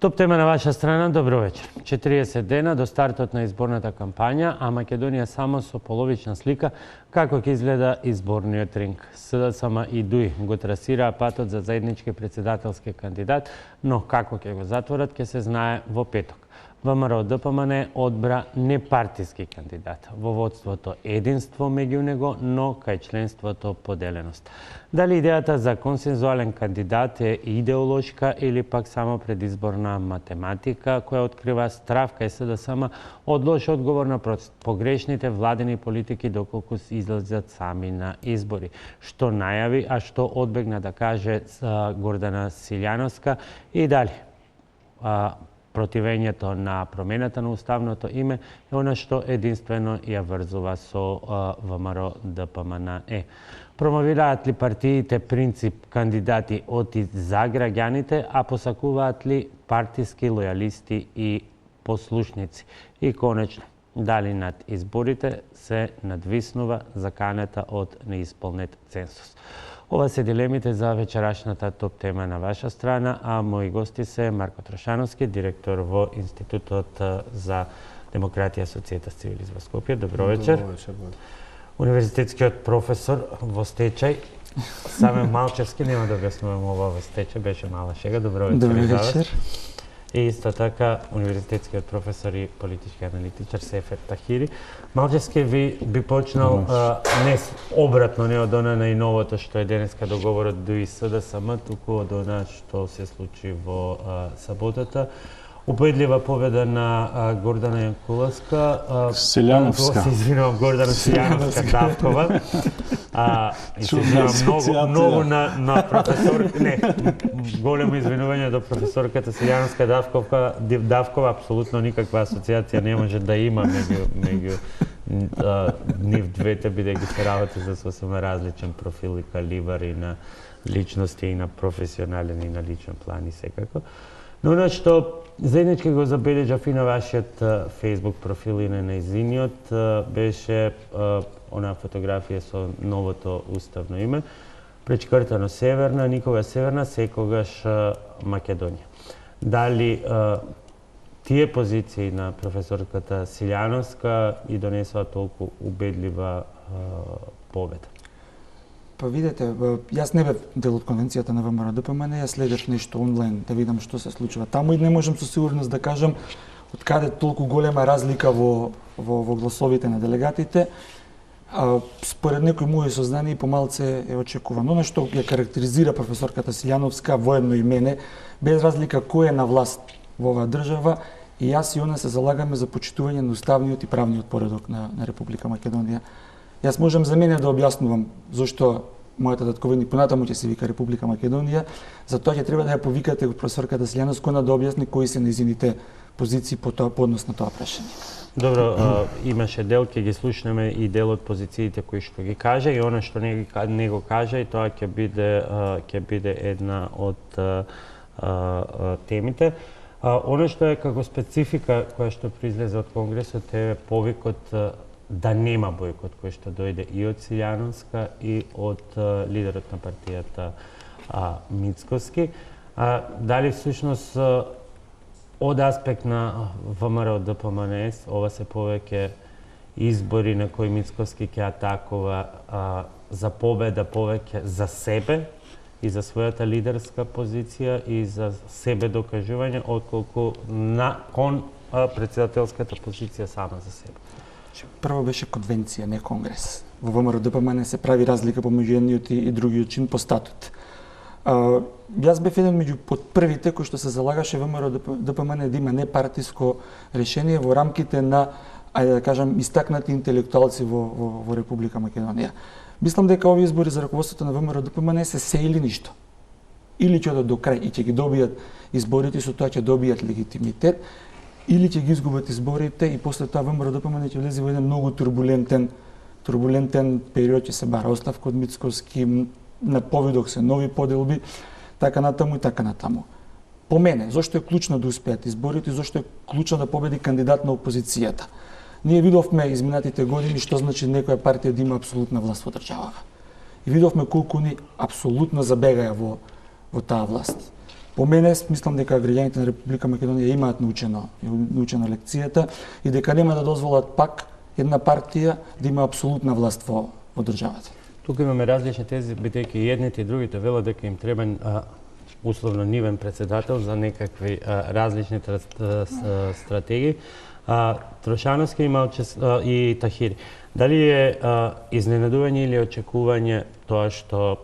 Топ тема на ваша страна, добро вечер. 40 дена до стартот на изборната кампања, а Македонија само со половична слика како ќе изгледа изборниот ринг. СДСМ и ДУИ го трасираа патот за заеднички председателски кандидат, но како ќе го затворат ќе се знае во петок. ВМРО ДПМН одбра непартиски кандидат. Во водството единство меѓу него, но кај членството поделеност. Дали идејата за консензуален кандидат е идеолошка или пак само предизборна математика која открива страв кај СДСМ од лош одговор на погрешните владени политики доколку излезат сами на избори. Што најави, а што одбегна да каже Гордана Силјановска и дали противењето на промената на уставното име е она што единствено ја врзува со ВМРО ДПМН. Промовираат ли партиите принцип кандидати од и за граѓаните, а посакуваат ли партиски лојалисти и послушници? И конечно, дали над изборите се надвиснува заканата од неисполнет цензус? Ова се дилемите за вечерашната топ тема на ваша страна, а мои гости се Марко Трошановски, директор во Институтот за демократија и социјета цивилист во Скопје. Добро вечер. Добро вечер. Универзитетскиот професор во стечај, Саме Малчевски, нема да објаснувам ова во стечај, беше мала шега. Добро вечер. Добро вечер. И исто така универзитетскиот професор и политички аналитичар Сефер Тахири. Малчевски би почнал не обратно, не од она најновото што е денеска договорот ДУИ СДСМ, туку од она што се случи во саботата. Убедлива победа на Гордана Јанкуловска. Силјановска. Се извинувам, Гордана Силјановска Давкова. И се извинувам многу на професор... Не, големо извинување до професорката Силјановска Давкова. Апсолутно никаква асоциација не може да има меѓу нив двете, бидејќи се работи за сосема различен профил и калибар и на личности, и на професионален, и на личен план и секако. Но она што заеднички го забележав и на вашиот Facebook профил и на нејзиниот беше она фотографија со новото уставно име, пречкртано Северна, никога Северна, секогаш Македонија. Дали тие позиции на професорката Силјановска и донесува толку убедлива победа? Па видете, јас не бев дел од конвенцијата на ВМРО ДПМН, јас следев нешто онлайн да видам што се случува таму и не можам со сигурност да кажам од каде толку голема разлика во гласовите на делегатите. Според некои мои сознание и помалце е очекувано. Оно што ја карактеризира професорката Силјановска воедно и мене, без разлика кој е на власт во оваа држава, и јас и она се залагаме за почитување на уставниот и правниот поредок на Република Македонија. Јас можам за мене да објаснувам зошто мојата татковина понатаму ќе се вика Република Македонија, затоа ќе треба да ја повикате професорката Силјановска да објасни кои се нејзините позиции по однос на тоа прашање. Добро, имаше дел, ќе ги слушнеме и дел од позициите кои што ги кажа и она што не го кажа, и тоа ќе биде една од темите. Она што е како специфика која што произлезе од Конгресот е повикот да нема бојкот кој што дојде и од Силјановска и од лидерот на партијата Мицкоски. Дали всушност од аспект на ВМРО ДПМН ова се повеќе избори на кои Мицкоски ќе атакува за победа повеќе за себе и за својата лидерска позиција и за себе докажување, отколку кон председателската позиција сама за себе? Прво беше конвенција, не конгрес. Во ВМРО ДПМН се прави разлика помеѓу едниот и другиот чин по статут. Јас бев еден меѓу првите кој што се залагаше ВМРО ДПМН да има непартиско решение во рамките на, ајде да кажам, истакнати интелектуалци во Република Македонија. Мислам дека овие избори за раководството на ВМРО ДПМН се или ништо. Или ќе одат до крај и ќе ги добијат изборите, со тоа ќе добијат легитимитет, или ќе ги изгубат изборите и после тоа ВМРО ДПМН ќе влезе во еден многу турбулентен период, ќе се бара оставка од Мицкоски, на повидок се нови поделби, така натаму и така натаму. По мене, зошто е клучно да успеат изборите и зошто е клучно да победи кандидат на опозицијата? Ние видовме изминатите години што значи некоја партија да има апсолутна власт во државава. И видовме колку ни апсолутно забегаја во таа власт. По мене, мислам дека граѓаните на Република Македонија имаат научена лекцијата и дека нема да дозволат пак една партија да има апсолутна власт во државата. Тука имаме различни тези, бидејќи едните и другите велат дека им треба условно нивен председател за некакви различни стратегии. Трошановски има и Тахири. Дали е изненадување или очекување тоа што,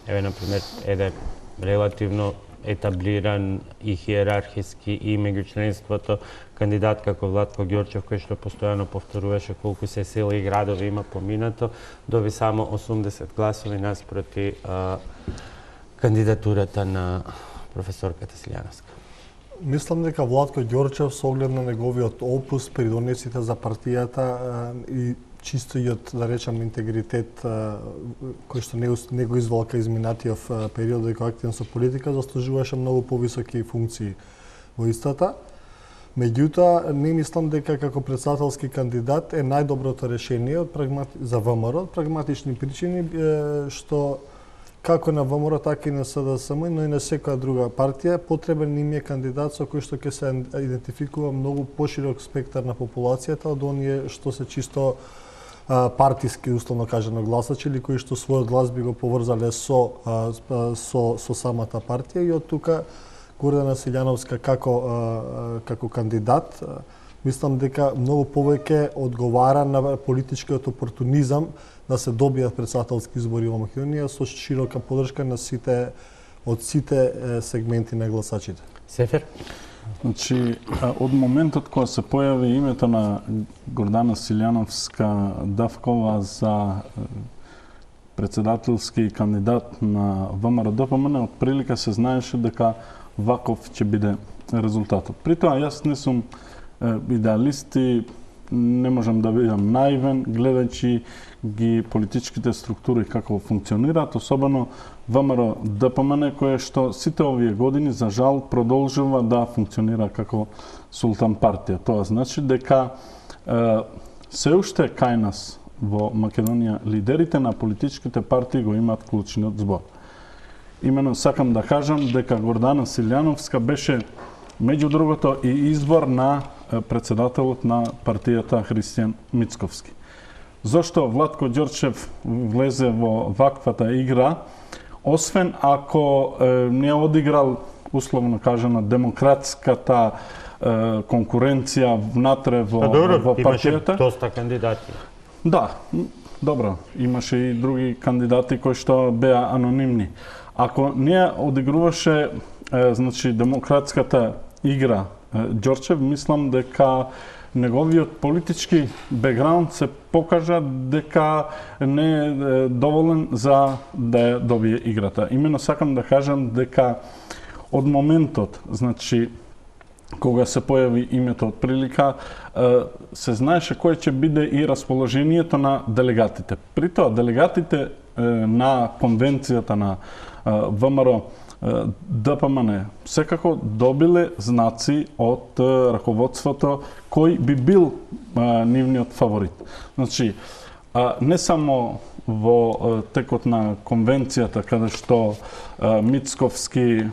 например, еден релативно етаблиран и хиерархиски и меѓу членството кандидат како Владко Ѓорчев, кој што постојано повторуваше колку се села и градови има поминато, доби само 80 гласови наспроти кандидатурата на професорката Силјановска. Мислам дека Владко Ѓорчев со оглед на неговиот опус, придонесите за партијата и чистојот, да речам, интегритет кој што не го изволка изминатиот период дека активен со политика, заслужуваше многу повисоки функции во истата. Меѓутоа, не мислам дека како председателски кандидат е најдоброто решение за ВМРО од прагматични причини, што како на ВМРО, така и на СДСМ, но и на секоја друга партија, потребен им е кандидат со кој што ќе се идентификува многу поширок спектар на популацијата од оние што се чисто партиски, условно кажано, гласачи, или кои што својот глас би го поврзале со самата партија, и од тука Гордана Силјановска како кандидат, мислам дека многу повеќе одговара на политичкиот опортунизам да се добијат председателски избори во Македонија со широка поддршка на сите сегменти на гласачите. Сефер? Значи, од моментот кога се појави името на Гордана Силјановска-Давкова за председателски кандидат на ВМРО-ДПМН, од прилика се знаеше дека ваков ќе биде резултатот. При тоа, јас не сум идеалист и не можам да бидам наивен, гледајќи ги политичките структури како функционираат, особено ВМРО-ДПМН, кое што сите овие години, за жал, продолжува да функционира како султан партија. Тоа значи дека се уште кај нас во Македонија лидерите на политичките партии го имаат клучниот збор. Имено сакам да кажам дека Гордана Силјановска беше, меѓу другото, и избор на председателот на партијата Христијан Мицковски. Зошто Владко Ѓорчев влезе во ваквата игра, освен ако не одиграл, условно кажано, демократската конкуренција внатре во партијата? Имаше доста кандидати. Да, добро, имаше и други кандидати кои што беа анонимни. Ако не одигруваше значи демократската игра Ѓорчев, мислам дека неговиот политички бекграунд се покажа дека не е доволен за да ја добие играта. Имено сакам да кажам дека од моментот, значи, кога се појави името од прилика, се знаеше кој ќе биде и расположението на делегатите. При тоа, делегатите на конвенцијата на ВМРО ДПМН секако добиле знаци од раководството кој би бил нивниот фаворит. Значи, не само во текот на конвенцијата, каде што Мицковски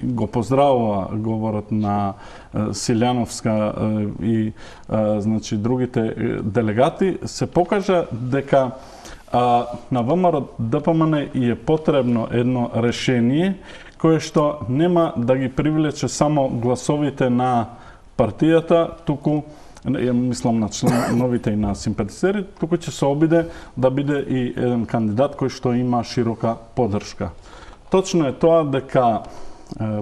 го поздравува говорот на Силјановска и значи другите делегати, се покажа дека на ВМРО ДПМН и е потребно едно решение кое што нема да ги привлече само гласовите на партијата, туку мислам на членовите и на симпатизери, туку ќе се обиде да биде и еден кандидат кој што има широка поддршка. Точно е тоа дека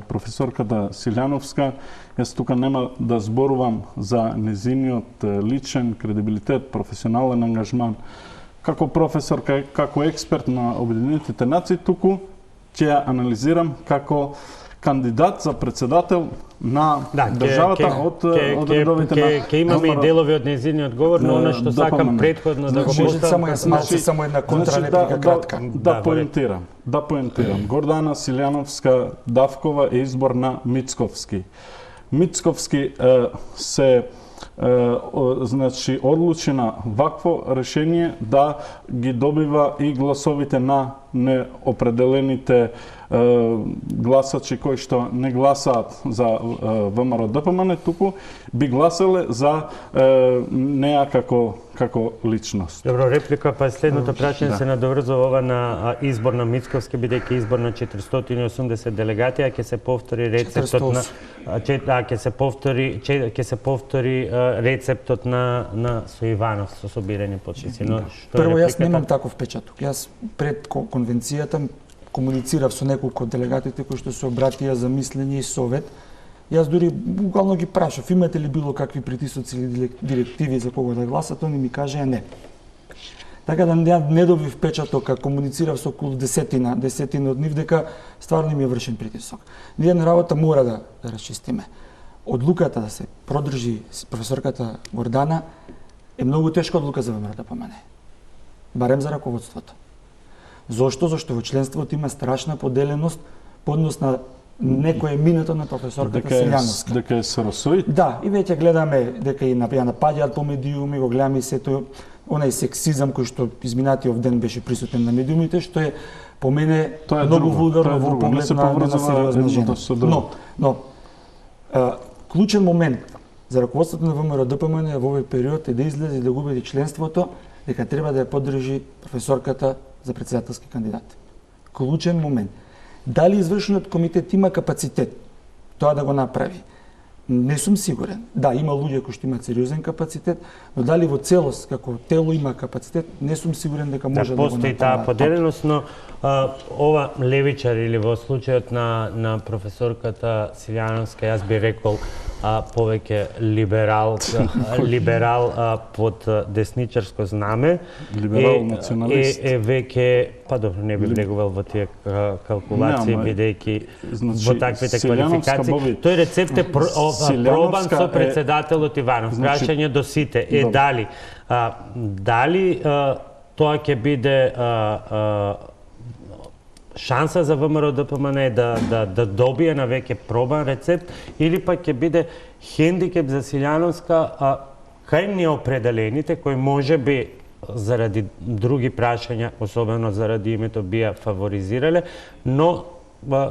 професорката Силјановска, јас тука нема да зборувам за незиниот личен кредибилитет, професионален ангажман, како професор, како експерт на Обединетите нации, туку ќе ја анализирам како кандидат за председател на државата од редовите на... Ке имаме и делови од незиниот говор, но оно што сакам претходно да го поставам... Само една контралеприка кратка. Да поентирам. Гордана Силјановска-Давкова е избор на Мицковски. Мицковски се значи одлучи на вакво решение да ги добива и гласовите на неопределените гласачи кои што не гласаат за ВМРО ДПМН, туку би гласале за неа како личност. Добро, реплика, па следното прашање се надоврзува ова на избор на Мицковски, бидејќи избор на 480 делегати, а ќе се повтори рецептот на ќе се повтори рецептот на Соиванов со собирани потписи. Но прво, јас немам таков печаток. Јас пред конвенцијата комуницирав со неколку делегатите кои што се обратија за мислење и совет. Јас дури буквално ги прашав, имате ли било какви притисоци или директиви за кого да гласат, они ми кажаа не. Така да не добив печаток, а комуницирав со околу десетина од нив дека стварно ми е вршен притисок. Ние на работа мора да расчистиме. Одлуката да се продржи професорката Гордана е многу тешка одлука за ВМРО ДПМН. Барем за раководството. Зошто? Зашто во членството има страшна поделеност по однос на некое минато на професорката Силјановска. Дека е сросоид? Да, и веќе гледаме дека и ја напаѓаат по медиуми, го гледаме и сето онај сексизам кој што изминатиот ден беше присутен на медиумите, што е по мене многу вулгарно во поглед на сериозна жена. Но клучен момент за раководството на ВМРО ДПМН во овој период е да излезе и да го убеди членството дека треба да ја поддржи професорката за претседателски кандидат. Клучен момент. Дали извршниот комитет има капацитет тоа да го направи? Не сум сигурен. Да, има луѓе кои што имаат сериозен капацитет, но дали во целост како тело има капацитет, не сум сигурен дека може да го направи. Постои таа поделеност, но ова левичар или во случајот на професорката Силјановска, јас би рекол повеќе либерал под десничарско знаме. Либерал националист. Е веќе, па добро, не би влегувал во тие калкулации, бидејќи во таквите квалификации. Тој рецепт е пробан со председателот Иванов. Прашање до сите е дали тоа ќе биде шанса за ВМРО ДПМН да добие на веќе пробан рецепт или пак ќе биде хендикеп за Силјановска кај неопределените кои може би заради други прашања, особено заради името, би ја фаворизирале, но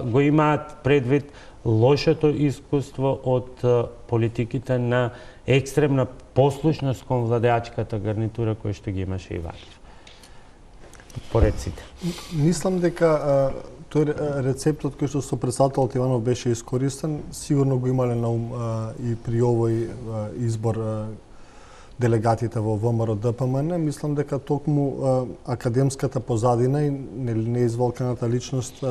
го имаат предвид лошото искуство од политиките на екстремна послушност кон владеачката гарнитура која што ги имаше Иванов. Поред сите. Мислам дека тој рецептот кој што со председателот Иванов беше искористен, сигурно го имале на ум и при овој избор делегатите во ВМРО ДПМН. Мислам дека токму академската позадина и неизволканата личност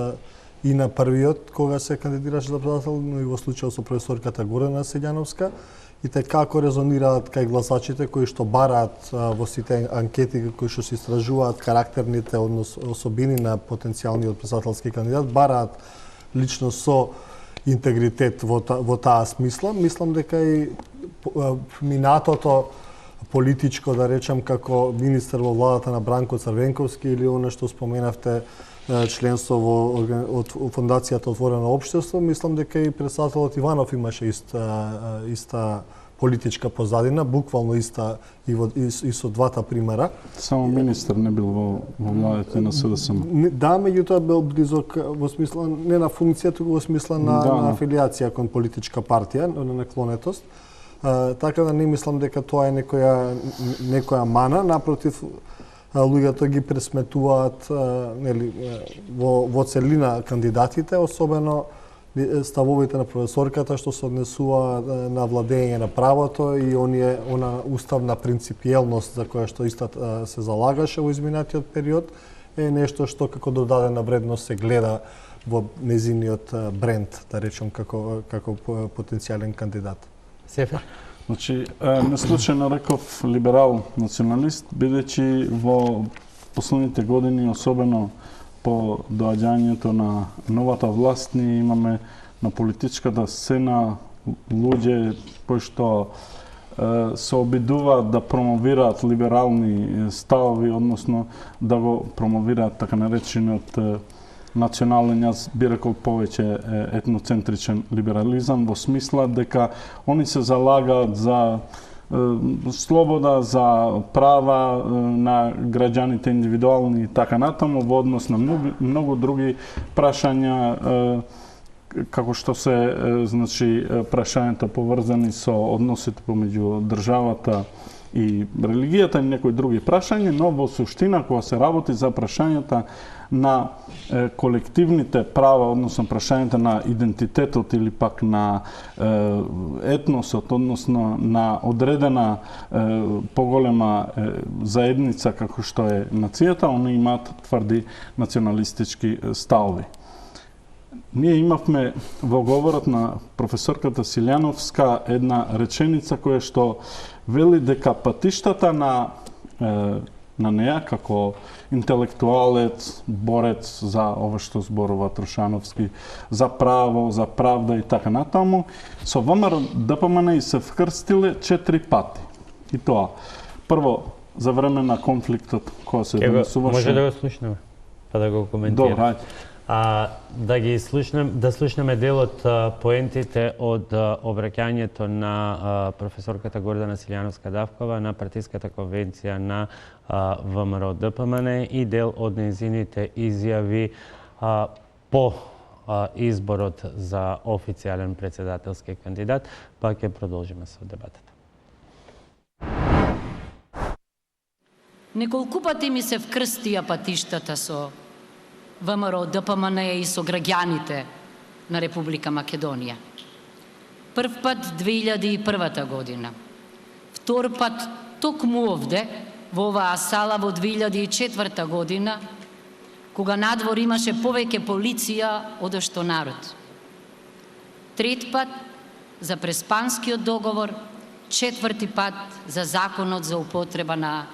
и на првиот кога се кандидираше за председател, но и во случајот со професорката Гордана Силјановска, и како резонираат кај гласачите кои што бараат во сите анкети кои што се истражуваат карактерните особини на потенцијалниот председателски кандидат, бараат лично со интегритет во таа смисла. Мислам дека и минатото политичко, да речам, како министер во владата на Бранко Црвенковски или она што споменавте членство од Фондацијата Отворено општество, мислам дека и председателот Иванов имаше иста политичка позадина, буквално иста и со двата примера. Само министер не бил во владите на СДСМ. Да, меѓутоа бил близок во смисла не на функција, туку во смисла на афилијација кон политичка партија, на наклонетост. Така да не мислам дека тоа е некоја мана, напротив, луѓето ги пресметуваат во целина кандидатите, особено ставовите на професорката што се однесува на владење на правото и она уставна принципиелност за која што истата се залагаше во изминатиот период е нешто што како додадена вредност се гледа во незиниот бренд, да речем, како потенцијален кандидат. Сефер? Значи, не случајно реков либерал националист, бидејќи во последните години, особено по доаѓањето на новата власт, ние имаме на политичката сцена луѓе кои што се обидуваат да промовираат либерални ставови, односно да го промовираат така наречениот национален, јас би рекол повеќе етноцентричен либерализам, во смисла дека они се залагаат за слобода, за права на граѓаните индивидуални и така натаму во однос на многу други прашања, како што се значи прашањата поврзани со односите помеѓу државата и религијата и некои други прашања, но во суштина кога се работи за прашањата на колективните права, односно прашањата на идентитетот или пак на етносот, односно на одредена поголема заедница како што е нацијата, они имаат тврди националистички ставови. Ние имавме во говорот на професорката Силјановска една реченица која што вели дека патиштата на неа како интелектуалец, борец за ова што зборува Трошановски, за право, за правда и така натаму, со ВМРО ДПМН се вкрстиле 4 пати. И тоа, прво, за време на конфликтот која се донесуваше... Може да го слушнеме, па да го коментираме. Добра, да слушнеме дел од поентите од обраќањето на професорката Гордана Силјановска-Давкова на партиската конвенција на ВМРО ДПМН и дел од нејзините изјави по изборот за официјален председателски кандидат, па ќе продолжиме со дебатата. Неколку пати ми се вкрстија патиштата со ВМРО ДПМН и со граѓаните на Република Македонија. Прв пат 2001 година. Втор пат токму овде, во оваа сала во 2004 година, кога надвор имаше повеќе полиција од што народ. Трет пат за Преспанскиот договор, четврти пат за законот за употреба на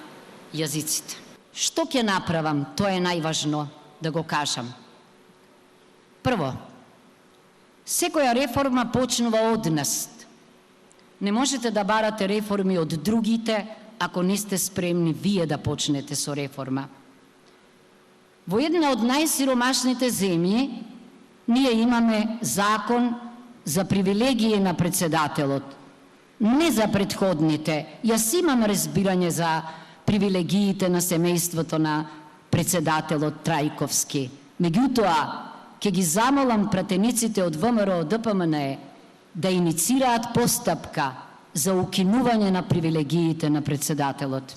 јазиците. Што ќе направам, тоа е најважно да го кажам. Прво, секоја реформа почнува од нас. Не можете да барате реформи од другите, ако не сте спремни вие да почнете со реформа. Во една од најсиромашните земји, ние имаме закон за привилегии на председателот, не за предходните. Јас имам разбирање за привилегиите на семејството на председателот Трајковски. Меѓутоа, ќе ги замолам пратениците од ВМРО ДПМН да иницираат постапка за укинување на привилегиите на председателот.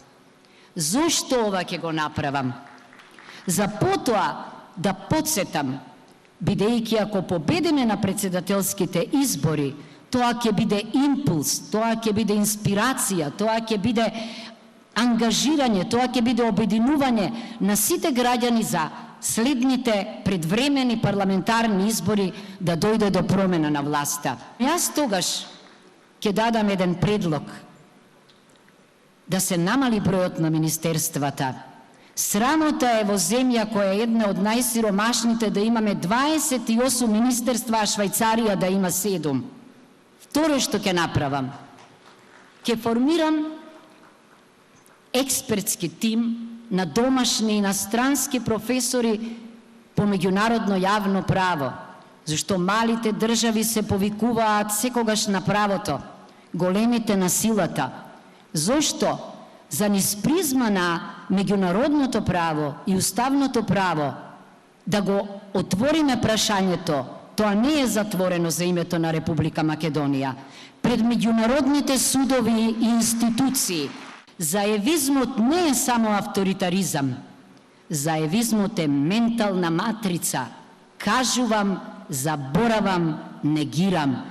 Зошто ова ќе го направам? За потоа да подсетам, бидејќи ако победиме на председателските избори, тоа ќе биде импулс, тоа ќе биде инспирација, тоа ќе биде ангажирање, тоа ќе биде обединување на сите граѓани за следните предвремени парламентарни избори да дојде до промена на власта. Јас тогаш ќе дадам еден предлог да се намали бројот на министерствата. Срамота е во земја која е една од најсиромашните да имаме 28 министерства, а Швајцарија да има 7. Второ што ќе направам, ќе формирам експертски тим на домашни и инострански професори по меѓународно јавно право, зашто малите држави се повикуваат секогаш на правото, големите на силата. Зошто? За низ призма на меѓународното право и уставното право да го отвориме прашањето, тоа не е затворено за името на Република Македонија. Пред меѓународните судови и институции, заевизмот не е само авторитаризам. Заевизмот е ментална матрица. Кажувам, заборавам, негирам.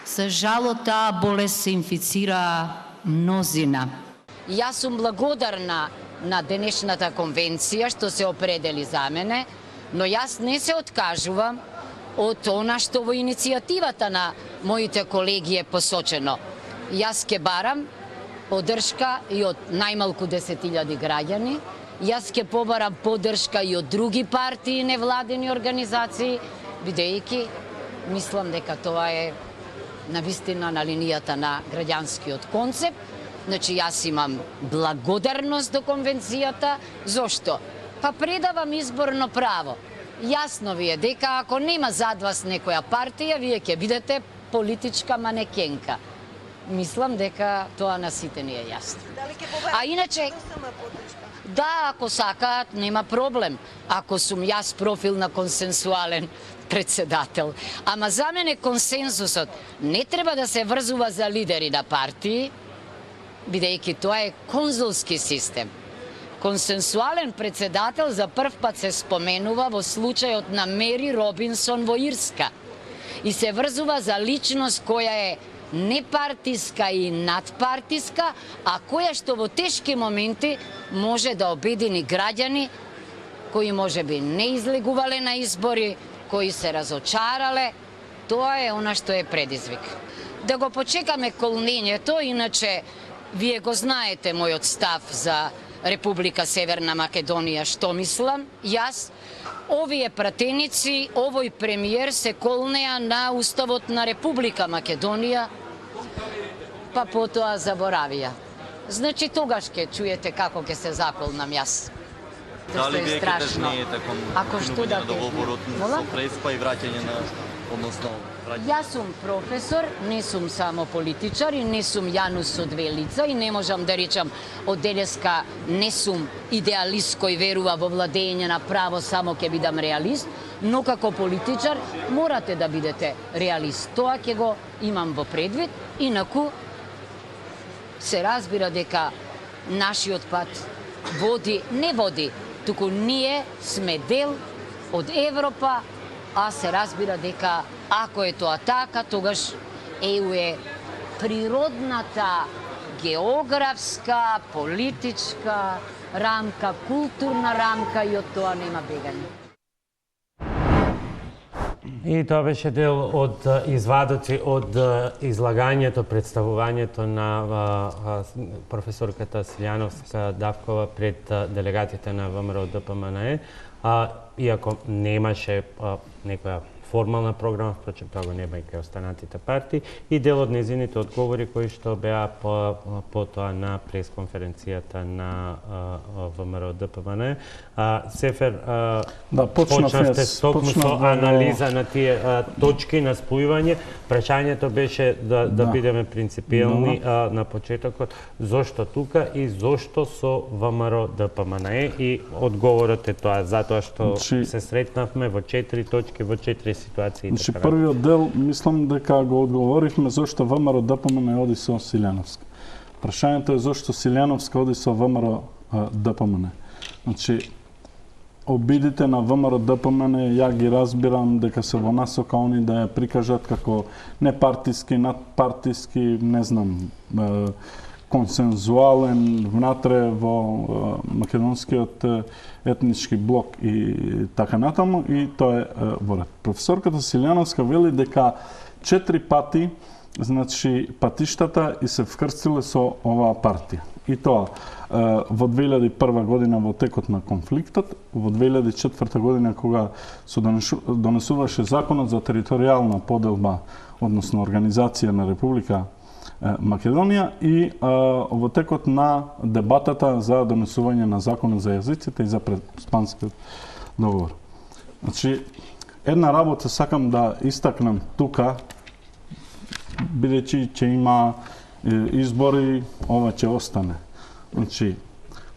За жало таа болест се инфицира мнозина. Јас сум благодарна на денешната конвенција што се определи за мене, но јас не се откажувам од она што во иницијативата на моите колеги е посочено. Јас ке барам поддршка и од најмалку 10.000 граѓани, јас ке побарам поддршка и од други партии и невладени организации, бидејќи мислам дека тоа е навистина на линијата на граѓанскиот концепт. Значи, јас имам благодарност до конвенцијата. Зошто? Па предавам изборно право. Јасно ви е дека ако нема зад вас некоја партија, вие ќе бидете политичка манекенка. мислам дека тоа на сите не е јасно. А иначе, да, ако сакаат, нема проблем. Ако сум јас профил на консенсуален председател. Ама за мене консенсусот не треба да се врзува за лидери на партии, бидејќи тоа е конзулски систем. Консенсуален председател за прв пат се споменува во случајот на Мери Робинсон во Ирска и се врзува за личност која е непартиска и надпартиска, а која што во тешки моменти може да обедини граѓани кои можеби не излегувале на избори, кои се разочарале. Тоа е она што е предизвик. Да го почекаме колнењето, иначе вие го знаете мојот став за Република Северна Македонија, што мислам. Јас, овие пратеници, овој премиер се колнеа на Уставот на Република Македонија, па потоа заборавија. Значи тогаш ќе чуете како ќе се заколнам јас. Дали вие ќе тежнеете кон минување на договорот со Преспа и враќање на, односно, Јас сум професор, не сум само политичар и не сум Јанус со две лица и не можам да речам од денеска не сум идеалист кој верува во владење на право, само ќе бидам реалист, но како политичар морате да бидете реалист. Тоа ќе го имам во предвид, инаку се разбира дека нашиот пат не води, туку ние сме дел од Европа, а се разбира дека ако е тоа така, тогаш ЕУ е природната географска, политичка рамка, културна рамка и од тоа нема бегање. И тоа беше дел од извадоци од излагањето, представувањето на професорката Силјановска-Давкова пред делегатите на ВМРО-ДПМНЕ. Иако немаше некоја формална програма, впрочем тоа го нема и кај останатите партии, и дел од незините одговори кои што беа потоа на пресконференцијата на ВМРО-ДПМНЕ. Сефер, почнавте токму со анализа на тие точки на спојување. Прашањето беше да бидеме принципиелни на почетокот. Зошто тука и зошто со ВМРО-ДПМНЕ? И одговорот е тоа, затоа што се сретнавме во 4 точки, во 4 ситуации. Значи, првиот дел, мислам дека го одговоривме зошто ВМРО-ДПМНЕ оди со Силјановска. Прашањето е зошто Силјановска оди со ВМРО-ДПМНЕ. Значи, обидите на ВМРО-ДПМНЕ, ја ги разбирам дека се во насока они да ја прикажат како непартиски, надпартиски, не знам, консензуален внатре во македонскиот етнички блок и така натаму, и тоа е во ред. Професорката Силјановска вели дека 4 пати, значи, патиштата и се вкрстиле со оваа партија. И тоа во 2001 година во текот на конфликтот, во 2004 година кога се донесуваше законот за територијална поделба, односно организација на Република Македонија, и во текот на дебатата за донесување на законот за јазиците и за преспанскиот договор. Значи, една работа сакам да истакнам тука, бидејќи ќе има избори, ова ќе остане. Значи,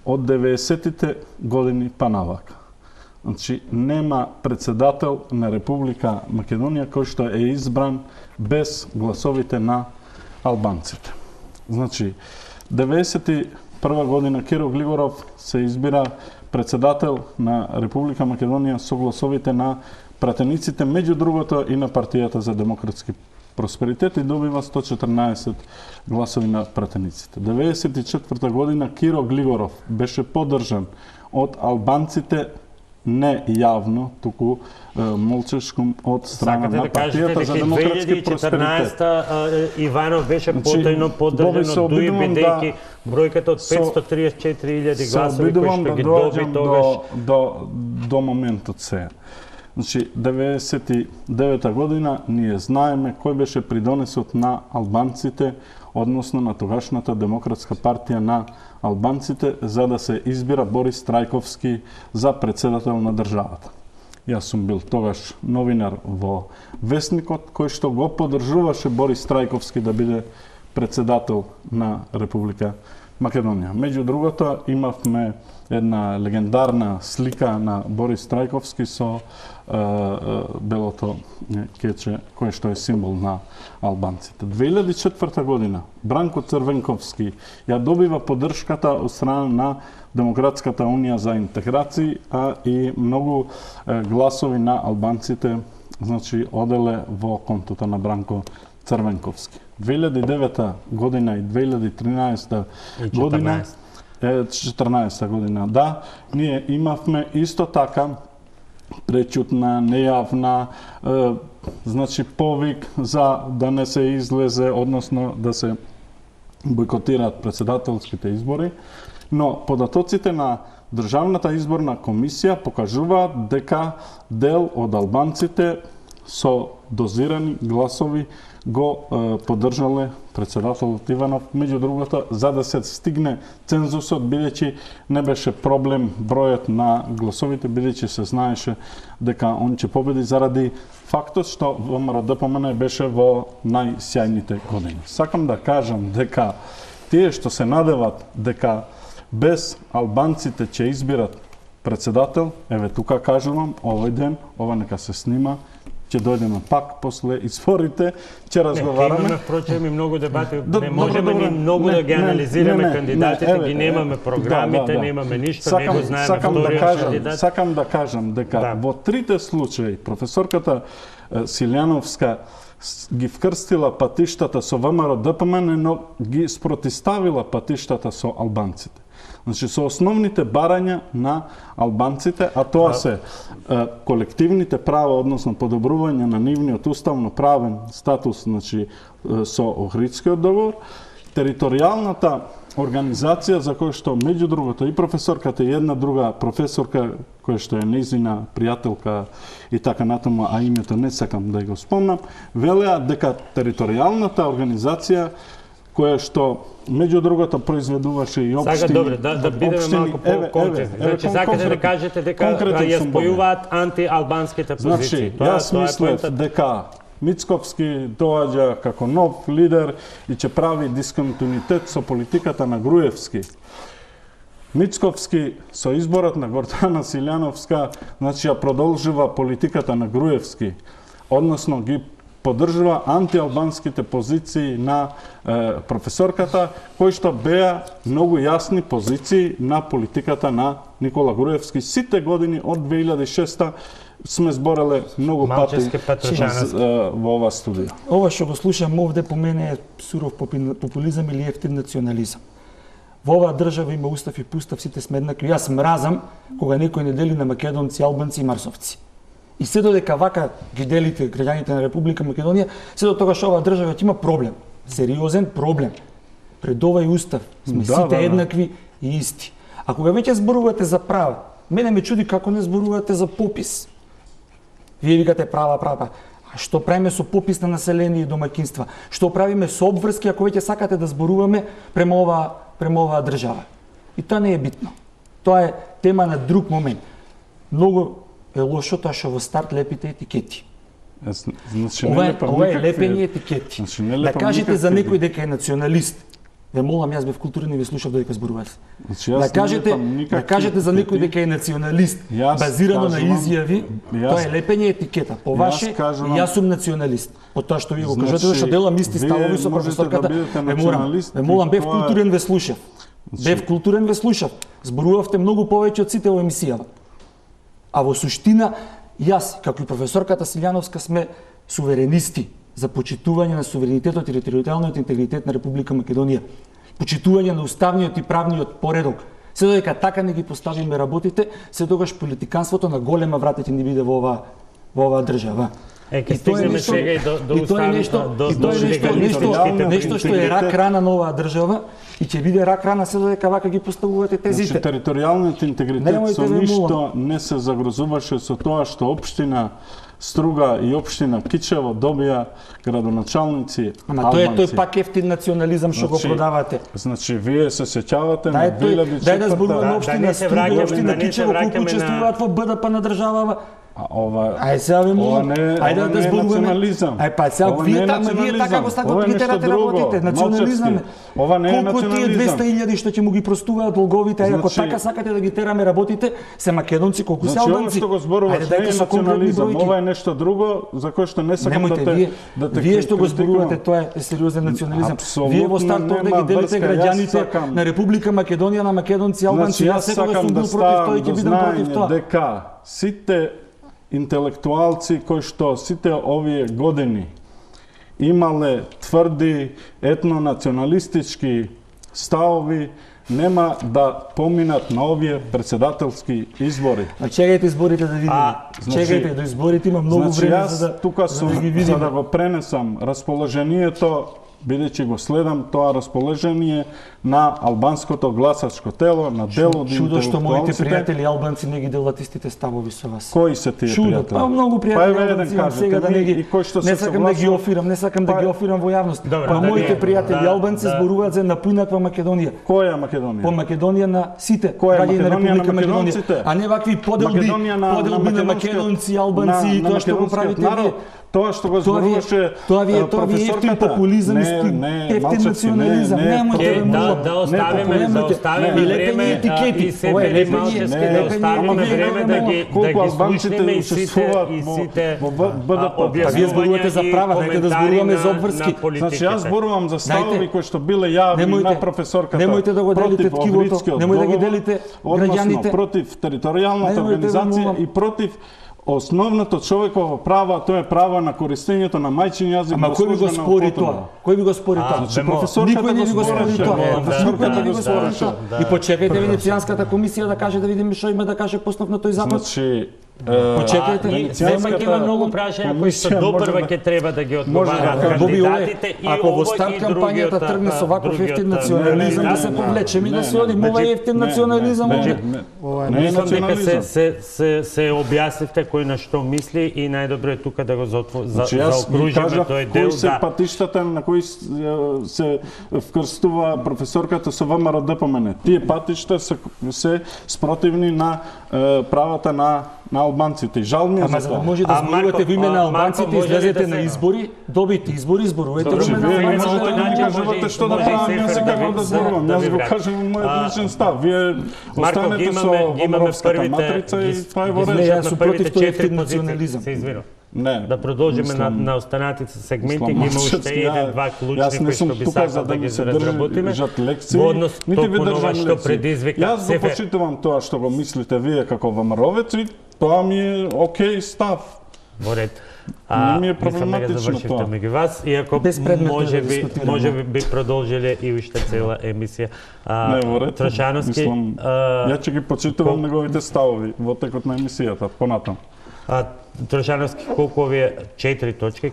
од 90-тите години па навака. Значи, нема председател на Република Македонија кој што е избран без гласовите на албанците. Значи, 91 година Киро Глигоров се избира председател на Република Македонија со гласовите на пратениците, меѓу другото и на партијата за демократски просперитет, и добива 114 гласови на пратениците. 94 година Киро Глигоров беше поддржан од албанците не јавно, туку молчешком од страна на партијата за демократски просперитет. 2014 Иванов беше потајно поддржан од ДУИ, бидејќи бројката од 534.000 гласови кои што ги доби тогаш до моментот сега. Значи, 99 година ние знаеме кој беше придонесот на албанците, односно на тогашната демократска партија на албанците, за да се избира Борис Трајковски за председател на државата. Јас сум бил тогаш новинар во Весникот, кој што го поддржуваше Борис Трајковски да биде председател на Република Македонија. Меѓу другото, имавме една легендарна слика на Борис Трајковски со белото кече, кое што е символ на албанците. 2004 година Бранко Црвенковски ја добива поддршката од страна на Демократската унија за интеграција, а и многу гласови на албанците оделе во контото на Бранко Црвенковски. 2009 година и 2013 година 14 година, да, ние имавме исто така пречутна, нејавна, повик за да не се излезе, односно да се бойкотираат председателските избори, но податоците на Државната изборна комисија покажуваат дека дел од албанците со дозирани гласови го поддржале председателот Иванов, меѓу другото, за да се стигне цензусот, бидејќи не беше проблем бројот на гласовите, бидејќи се знаеше дека он ќе победи заради фактот што ВМРО-ДПМН беше во најсјајните години. Сакам да кажам дека тие што се надеват дека без албанците ќе избират председател, еве тука кажувам, овој ден, ова нека се снима, ќе дојдеме пак после изборите, ќе разговараме. Имаме впрочем и многу дебати, не можеме ни многу да ги анализираме кандидатите, ги немаме програмите, немаме ништо, не го знаеме вториот кандидат. Сакам да кажам дека во трите случаи професорката Силјановска ги вкрстила патиштата со ВМРО-ДПМН, но ги спротиставила патиштата со албанците. Значи, со основните барања на албанците, а тоа се колективните права, односно подобрување на нивниот уставно правен статус, значи, со Охридскиот договор, територијалната организација за која што, меѓу другото, и професорката и една друга професорка, која што е нејзина пријателка и така натаму, а името не сакам да го спомнам, велеа дека територијалната организација која што меѓу другото произведуваше и општини. Сака, добре, да бидеме малку по-конкретни. Значи, сакате да кажете дека ја спојуваат антиалбанските позиции. Значи, јас мислев дека Мицковски доаѓа како нов лидер и ќе прави дисконтинуитет со политиката на Груевски. Мицковски со изборот на Гордана Силјановска, значи, ја продолжува политиката на Груевски, односно ги поддржува антиалбанските позиции на професорката, кои што беа многу јасни позиции на политиката на Никола Груевски. Сите години од 2006 сме збореле многу пати во ова студија. Ова што го слушам овде по мене е суров популизам или ефтин национализам. Во оваа држава има устав и пустав, сите сме еднакви. Јас мразам кога некој не дели на македонци, албанци и марсовци. И се додека вака ги делите граѓаните на Република Македонија, се до тогаш оваа држава ќе има проблем, сериозен проблем. Пред овај устав сме сите еднакви и исти. А кога веќе зборувате за права, мене ме чуди како не зборувате за попис. Вие викате права. А што правиме со попис на население и домаќинства? Што правиме со обврски ако веќе сакате да зборуваме према оваа држава? И тоа не е битно. Тоа е тема на друг момент. Многу е лошо тоа што во старт лепите етикети. Значи, ова е лепење етикети. Значи, да кажете за некој дека е националист, ве молам, јас бев културен и ве слушав додека зборувате. Значи, да кажете за некој дека е националист, базирано на изјави, тоа е лепење етикета. По ваше, јас сум националист. По тоа што вие го кажете, што делам исти ставови со професорката, ве молам, бев културен, ве слушав. Зборувавте многу повеќе од сите во емисијава. А во суштина, јас, како и професорката Силјановска, сме суверенисти за почитување на суверенитетот и територијалниот интегритет на Република Македонија, почитување на уставниот и правниот поредок. Се додека така не ги поставиме работите, се тогаш политиканството на голема врата ќе ни биде во оваа држава. Ке стигнеме сега и до нешто што е рак рана на оваа држава и ќе биде рак рана се додека вака ги поставувате тезите. Значи, територијалниот интегритет со ништо не се загрозуваше со тоа што општина Струга и општина Кичево добија градоначалници албанци. Ама тој пак ефтин национализам што го продавате. Значи, вие се сеќавате на 2004. Дај да зборуваме општина Струга и општина Кичево колку учествуваат во БДП на државава. Ајде сега ве молам, ајде да зборуваме. Ај па сега вие така го стакот ги терате работите, национализам. Ова не е национализам. Колку тие 200.000 што ќе му ги простуваат долговите, ајде ако така сакате да ги тераме работите, се македонци, колку се албанци. Ова што го зборуваш не е национализам, ова е нешто друго за кое што не сакам да те вие што го зборувате, тоа е сериозен национализам. Вие во стартот да ги делите граѓаните на Република Македонија на македонци и албанци. Јас секогаш сум бил против тоа и ќе бидам против тоа. Дека сите интелектуалци кои што сите овие години имале тврди етнонационалистички ставови нема да поминат на овие председателски избори. А чекајте изборите да видиме. Чекајте до изборите, има многу време за да тука сум за да го пренесам расположението, бидејќи го следам тоа расположение на албанското гласачко тело, на дел од интелектуалците. Чудо што моите пријатели албанци не ги делат истите ставови со вас. Кои се тие пријатели? Па многу пријатели албанци сега да не ги не сакам да ги офирам, во јавност. Па моите пријатели албанци зборуваат за напујнаква Македонија. Која Македонија? По Македонија на сите граѓани на Република Македонија, а не вакви поделби на македонци, албанци и тоа што го правите вие. Тоа што го зборуваше ефтин популизам и ефтин национализам. Немојте да оставиме време етикети. Ова е оставиме време да ги слушнеме и сите објаснувања. Вие зборувате за права, нека да зборуваме за обврски. Значи јас зборувам за ставови кои што биле јавни на професорката. Немојте да го делите ткивото, немојте да ги делите граѓаните. Против територијалната организација и против основното човеково право, тоа е право на користењето на мајчин јазик. Ама кој ви го спори тоа? Кој ви го спори тоа? Никој не ви го спори тоа. Никој не ви го спори тоа. И почекајте Венецијанската комисија да каже да видиме што има да каже поснов на тој запад. Значи, почекајте, Венецијанската има многу прашања кои што допрва ќе треба да ги одговарат кандидатите и ако во старт кампањата тргне со ваков ефтин национализам да се повлечеме и да се одиме, ова е ефтин национализам. Мислам дека се објаснивте кој на што мисли и најдобро е тука да го заокружиме тој дел. Кои се патиштата на кои се вкрстува професорката со ВМРО ДПМН? Тие патишта се спротивни на правата на албанците. Жал ми е за тоа. За да може да зборувате во име на албанците, излезете на избори, добите избори, зборувате во име на албанците. Вие можете да ми кажувате што да правам, јас се како да зборувам. Јас го кажам мојот личен став. Вие останете со Омаровската матрица и тоа е во ред. Јас сум против тој ефтин национализам. Се извинувам. Не. Да продолжиме на останатите сегменти, ги има уште еден-два клучни кои што би сакал да ги разработиме. Во однос токму ова што предизвика. Јас го почитувам тоа што го мислите вие како ВМРО-вец и тоа ми е окей став. Во ред. Не ми е проблематично тоа. Меѓу вас, иако може би продолжиле и уште цела емисија. Не, во ред. Трошановски, ја ќе ги почитувам неговите ставови во текот на емисијата, понатам. Трошановски, колку овие 4 точки,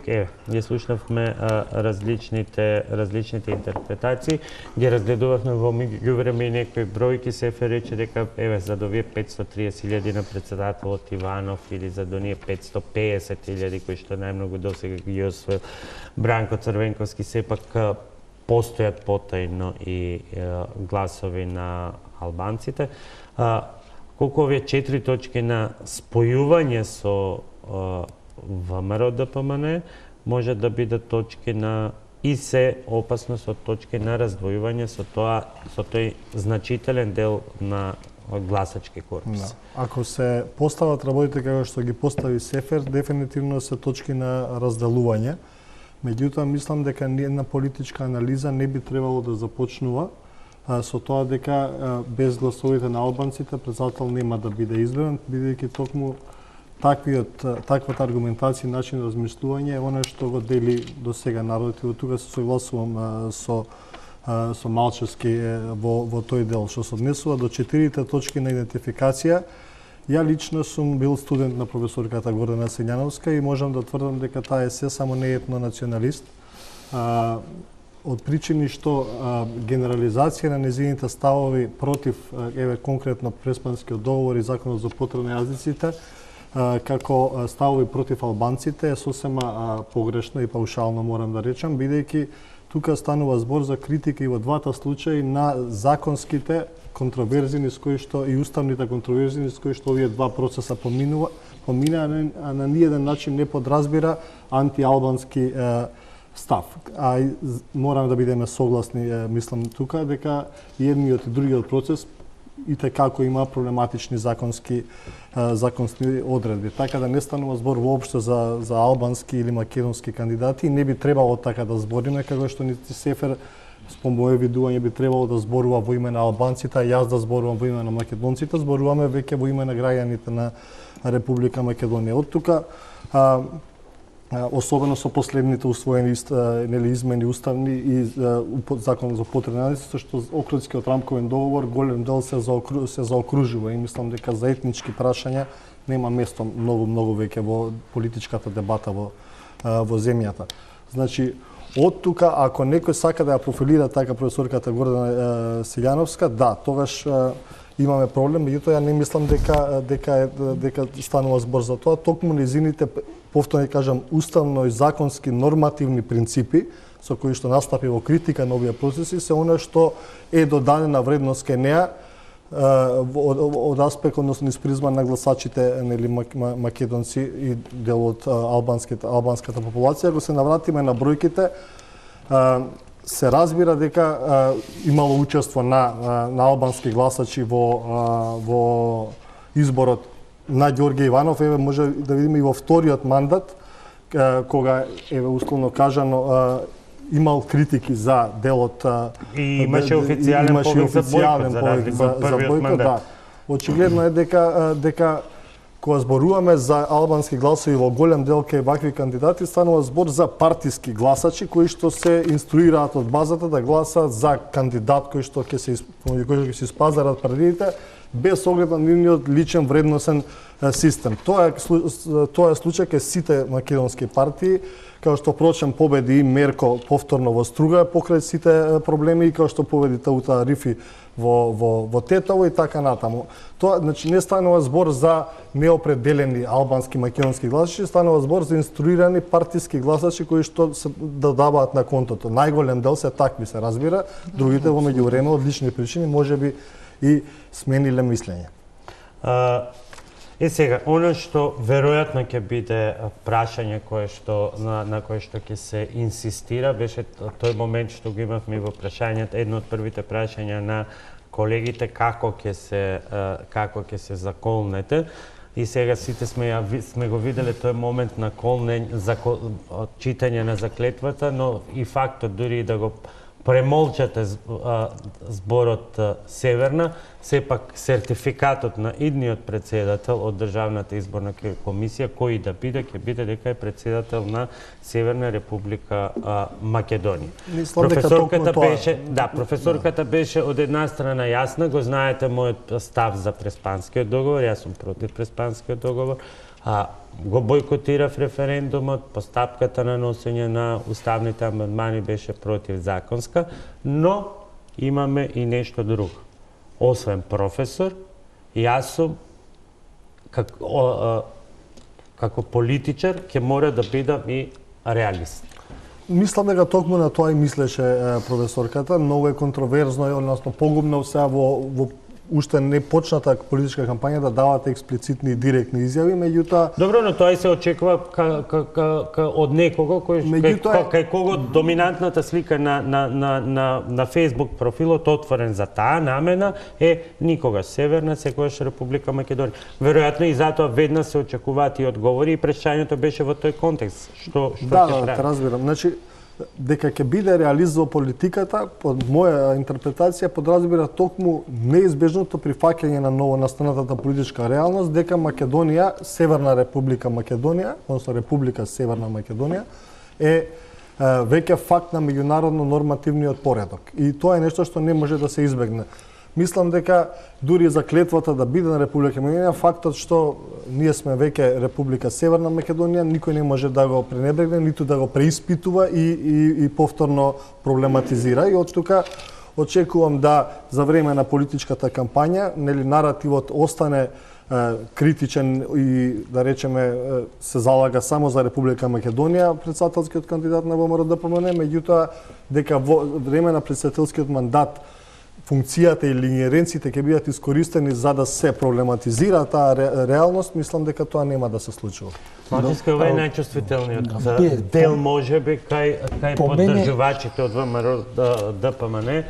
ги слушнавме различните интерпретации, ги разгледувавме во меѓувреме и некои бројки, Сефер рече дека за овие 530.000 на председателот Иванов или за оние 550.000 кои што најмногу досега ги освоил Бранко Црвенковски, сепак постојат потајно и гласови на албанците. Колку овие 4 точки на спојување со ВМРО ДПМН може да бидат точки на и се опасно со точки на раздвојување со тој значителен дел на гласачки корпус. Ако се постават работите како што ги постави Сефер, дефинитивно се точки на разделување. Меѓутоа, мислам дека една политичка анализа не би требало да започнува со тоа дека без гласовите на албанците председател нема да биде избран, бидејќи токму таквата аргументација и начин на размислување е она што го дели до сега народот и тука се согласувам со Малчевски во тој дел што се однесува до 4 точки на идентификација. Ја лично сум бил студент на професорката Гордана Сењановска и можам да тврдам дека таа е се само не етнонационалист. Од причини што генерализација на незините ставови против конкретно Преспанскиот договор и законот за употреба на јазиците како ставови против албанците е сосема погрешно и паушално, морам да речам, бидејќи тука станува збор за критика и во двата случаи на законските контроверзини с кои што и уставните контроверзини с кои што овие два процеса помина, а на ниеден начин не подразбира антиалбански став. А мораме да бидеме согласни, мислам тука, дека и едниот и другиот процес и како има проблематични законски одредби. Така да не станува збор воопшто за албански или македонски кандидати, не би требало така да збориме, како што нити Сефер по моје видување би требало да зборува во име на албанците, а јас да зборувам во име на македонците, зборуваме веќе во име на граѓаните на Република Македонија. Од тука особено со последните усвоени измени уставни и закон за потребни, што Охридскиот рамковен договор голем дел се заокружува и мислам дека за етнички прашања нема место многу веќе во политичката дебата во земјата. Значи, од тука, ако некој сака да ја профилира така професорката Гордана Силјановска, да, тогаш имаме проблем, меѓутоа ја не мислам дека станува збор за тоа, токму незините, повторно кажам, уставно и законски нормативни принципи со кои што настапи во критика на овие процеси се она што е додадена вредност кај неа од аспект, односно низ призма на гласачите нели македонци и дел од албанската популација. Ако се навратиме на бројките, се разбира дека имало учество на албански гласачи во изборот на Ѓорѓе Иванов. Еве може да видиме и во вториот мандат, кога еве условно кажано имал критики за делот и имаше официјален повик за Бојко, да. Очигледно е дека кога зборуваме за албански гласови во голем дел кај вакви кандидати, станува збор за партиски гласачи кои што се инструираат од базата да гласаат за кандидат кој што ќе се испазарат партиите без оглед на нивниот личен вредносен систем. Тоа е случај кај сите македонски партии, као што прочем победи и Мерко повторно во Струга покрај сите проблеми и као што победи Таута Рифи во Тетово и така натаму. Тоа значи не станува збор за неопределени албански македонски гласачи, станува збор за инструирани партиски гласачи кои што се додаваат на контото. Најголем дел се такви се разбира, другите во меѓувреме од лични причини можеби и смениле мислење. Сега, оно што веројатно ќе биде прашање на кое што ќе се инсистира, беше тој момент што го имавме во прашањата, едно од првите прашања на колегите како ќе се заколнете. И сега сите сме го виделе тој момент на читање на заклетвата, но и фактот дури да го премолчате зборот Северна, сепак сертификатот на идниот председател од Државната изборна комисија, кој да биде, ќе биде дека е председател на Северна Република Македонија. Професорката беше од една страна јасна, го знаете мојот став за Преспанскиот договор, јас сум против Преспанскиот договор, го бојкотирав референдумот, постапката на носење на уставните амандмани беше противзаконска, но имаме и нешто друго. Освен професор, јас сум како политичар ќе мора да бидам и реалист. Мислам дека токму на тоа и мислеше професорката, многу е контроверзно, односно погубно сега во уште не почната политичка кампања да давате експлицитни и директни изјави, меѓутоа... Добро, но тоа и се очекува од некого кај кого доминантната слика на Facebook профилот отворен за таа намена е никогаш Северна, секогаш Република Македонија. Веројатно и затоа веднаш се очекуваат и одговори и прашањето беше во тој контекст. Што ќе прави? Да, разбирам. Значи, дека ќе биде реалист во политиката, под моја интерпретација подразбира токму неизбежното прифаќање на новонастанатата политичка реалност, дека Македонија, Северна Република Македонија, односно Република Северна Македонија, е веќе факт на меѓународно нормативниот поредок. И тоа е нешто што не може да се избегне. Мислам дека дури за клетвата да биде на Република Македонија, фактот што ние сме веќе Република Северна Македонија, никој не може да го пренебрегне, ниту да го преиспитува и повторно проблематизира. И од тука очекувам да за време на политичката кампања, нели наративот остане критичен и, да речеме, се залага само за Република Македонија, председателскиот кандидат на ВМРО-ДПМН, меѓутоа дека во време на председателскиот мандат функцијата или ингеренциите ќе бидат искористени за да се проблематизира таа реалност, мислам дека тоа нема да се случува. Матиска, ова е најчувствителниот дел можеби кај поддржувачите од ВМРО-ДПМН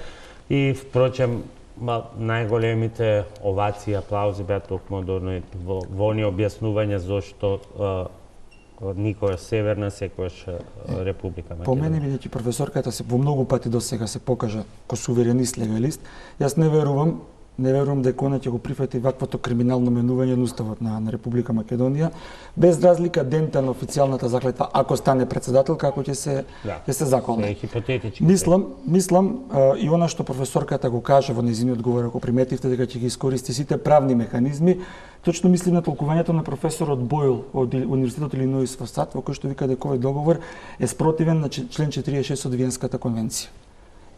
и впрочем најголемите овации и аплаузи беа токму во оние објаснувања зошто никоја Северна, секојаш Република Македонија. По мене, бидејќи професорката се во многу пати досега се покажа ко суверенист, легалист, јас не верувам дека она ќе го прифати ваквото криминално менување на уставот на Република Македонија, без разлика дента на официјалната заклетва, ако стане председател, како ќе се заколне. Не, хипотетички. Мислам и она што професорката го кажа во нејзиниот говор, ако приметивте дека ќе ги искористи сите правни механизми, точно мислим на толкувањето на професорот Бойл од Универзитетот Илиноис во САД, во кој што вика дека овој договор е спротивен на член 46 од Виенската конвенција.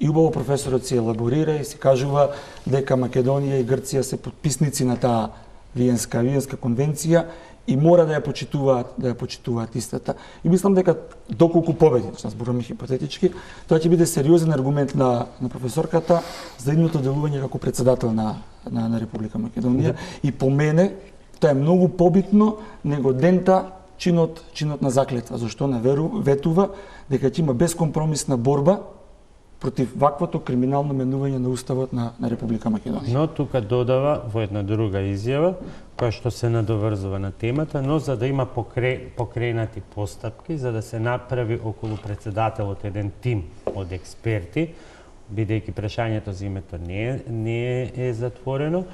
И убаво професорот се елаборира и се кажува дека Македонија и Грција се потписници на таа Виенска конвенција и мора да ја почитуваат истата. И мислам дека доколку победи, зборуваме хипотетички, тоа ќе биде сериозен аргумент на професорката за идното делување како председател на Република Македонија. И по мене тоа е многу побитно него дента чинот на заклетва, зашто ветува дека ќе има бескомпромисна борба против ваквото криминално менување на уставот на Република Македонија. Но тука додава во една друга изјава, која што се надоврзува на темата, но за да има покренати постапки, за да се направи околу председателот еден тим од експерти, бидејќи прашањето за името не е затворено,